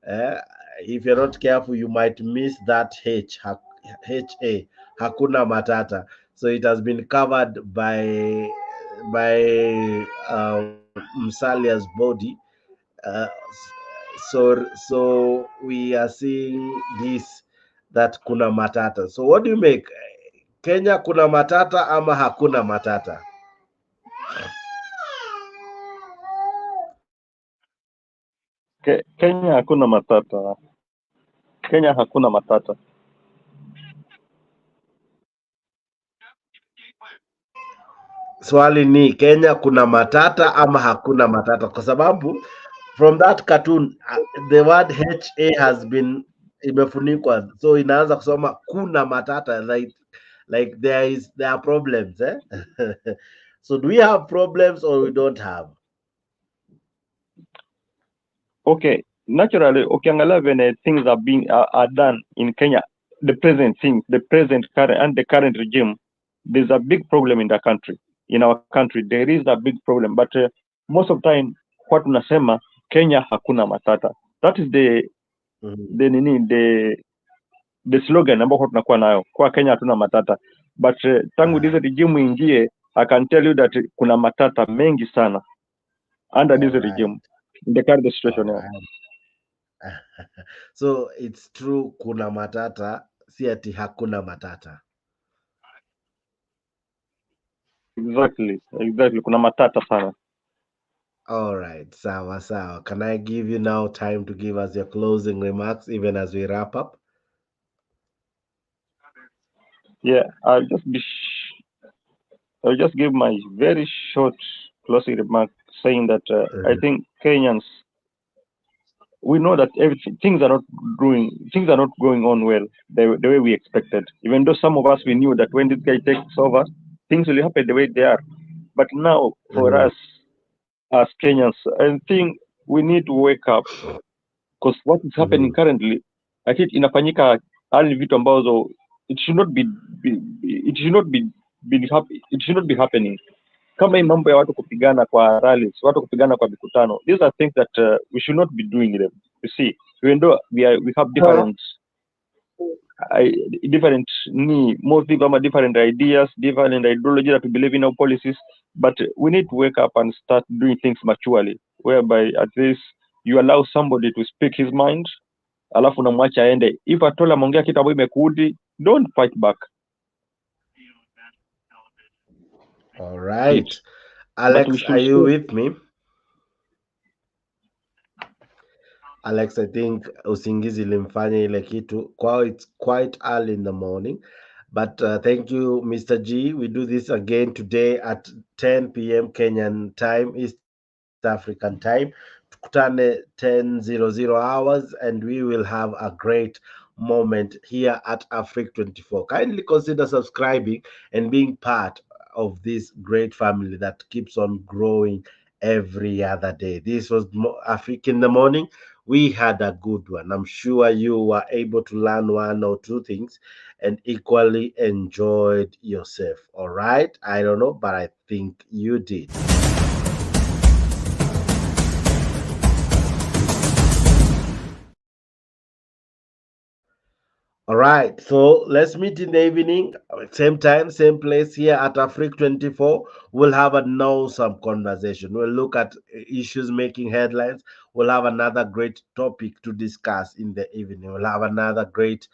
Eh, if you're not careful, you might miss that HA, Hakuna Matata. So it has been covered by Msalia's body. Uh, so we are seeing this, that Kuna Matata. So what do you make? Kenya Kuna Matata ama Hakuna Matata? Kenya hakuna matata. Kenya hakuna matata. Swali ni Kenya kuna matata ama hakuna matata, kwa sababu from that cartoon the word HA has been imefunikwa, so inaanza kusoma kuna matata, like there are problems, eh? So do we have problems or we don't have? Okay, naturally, ukiangalia when things are done in Kenya, the present current and the current regime, there's a big problem in the country. In our country, there is a big problem, but most of the time, what tunasema Kenya hakuna matata. That is Mhm. the slogan ambao tunakuwa nayo kwa Kenya hatuna matata, but tangu Ah, this regime ingie, I can tell you that kuna matata mengi sana under all this right, regime in the current all situation now. right. So it's true kuna matata, si ati hakuna matata. Exactly, kuna matata sana. All right, sawa sawa. Can I give you now time to give us your closing remarks, even as we wrap up? Yeah, I'll just give my very short closing remark saying that I Mhm, think Kenyans, we know that things are not going on well the way we expected. Even though some of us we knew that when this guy takes over, things will happen the way they are. But now for mhm, us as Kenyans, I think we need to wake up because what is happening mhm. currently, I think inafanyika hali vitu ambazo it should not be, it should not be happening. kama hii mambo ya watu kupigana kwa rallies, watu kupigana kwa mikutano, these are things that we should not be doing them. You see, even though we have different different motive, different ideas, different ideology that we believe in our policies, but we need to wake up and start doing things maturely, whereby at least you allow somebody to speak his mind, alafu unamwacha aende. If atola ameongea kitu ambayo imekuudi, don't fight back. All right. Alex, are you with me? Alex, I think usingizi limfanya ile kitu. It's quite early in the morning. But thank you, Mr. G. We do this again today at 10 p.m. Kenyan time, East African time. Tukutane 10:00 hours, and we will have a great moment here at Africa 24. Kindly consider subscribing and being part of this great family that keeps on growing every other day. This was Africa in the morning. We had a good one. I'm sure you were able to learn one or two things and equally enjoyed yourself. All right? I don't know, but I think you did. All right, so let's meet in the evening, same time, same place here at Africa 24. We'll have an awesome conversation. We'll look at issues making headlines. We'll have another great topic to discuss in the evening. We'll have another great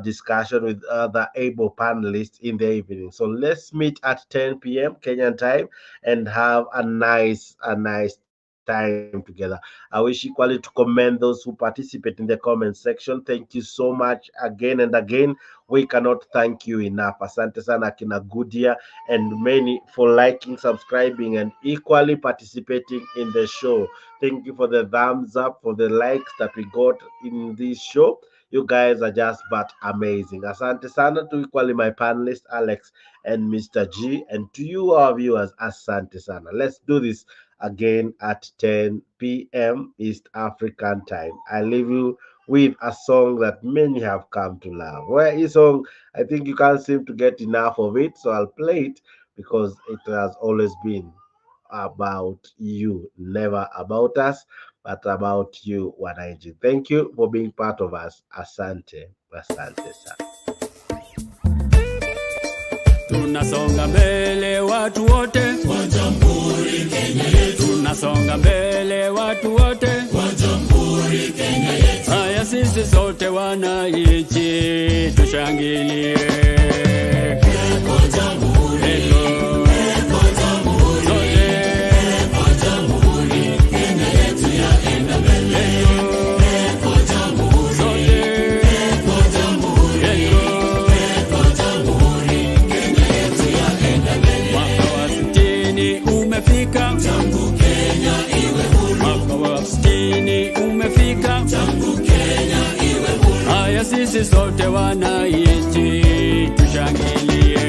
discussion with other able panelists in the evening. So let's meet at 10 p.m. Kenyan time and have a nice time together. I wish equally to commend those who participate in the comment section. Thank you so much again and again. We cannot thank you enough. Asante sana kina Gudia and many for liking, subscribing, and equally participating in the show. Thank you for the thumbs up, for the likes that we got in this show. You guys are just but amazing. Asante sana to equally my panelist Alex and Mr. G, and to you our viewers, asante sana. Let's do this again at 10 p.m. East African time. I leave you with a song that many have come to love. Where is song? I think you can't seem to get enough of it, so I'll play it because it has always been about you, never about us, but about you, Wanaiji. Thank you for being part of us. Asante, asante sana. Tunasonga mbele watu wote wa Jamhuri Kenya yetu. Tunasonga mbele watu wote wa Jamhuri Kenya yetu. Haya sisi sote wananchi tushangilie. Eko Jamhuri, eko Jamhuri, eko Jamhuri Kenya yetu yaenda mbele. Eko Jamhuri, eko Jamhuri, eko Jamhuri Kenya yetu yaenda mbele. Mwaka wa 60 umefika, tangu Kenya iwe huru. Mwaka wa 60 umefika, tangu Kenya iwe huru. Haya sisi sote wananchi tushangilie.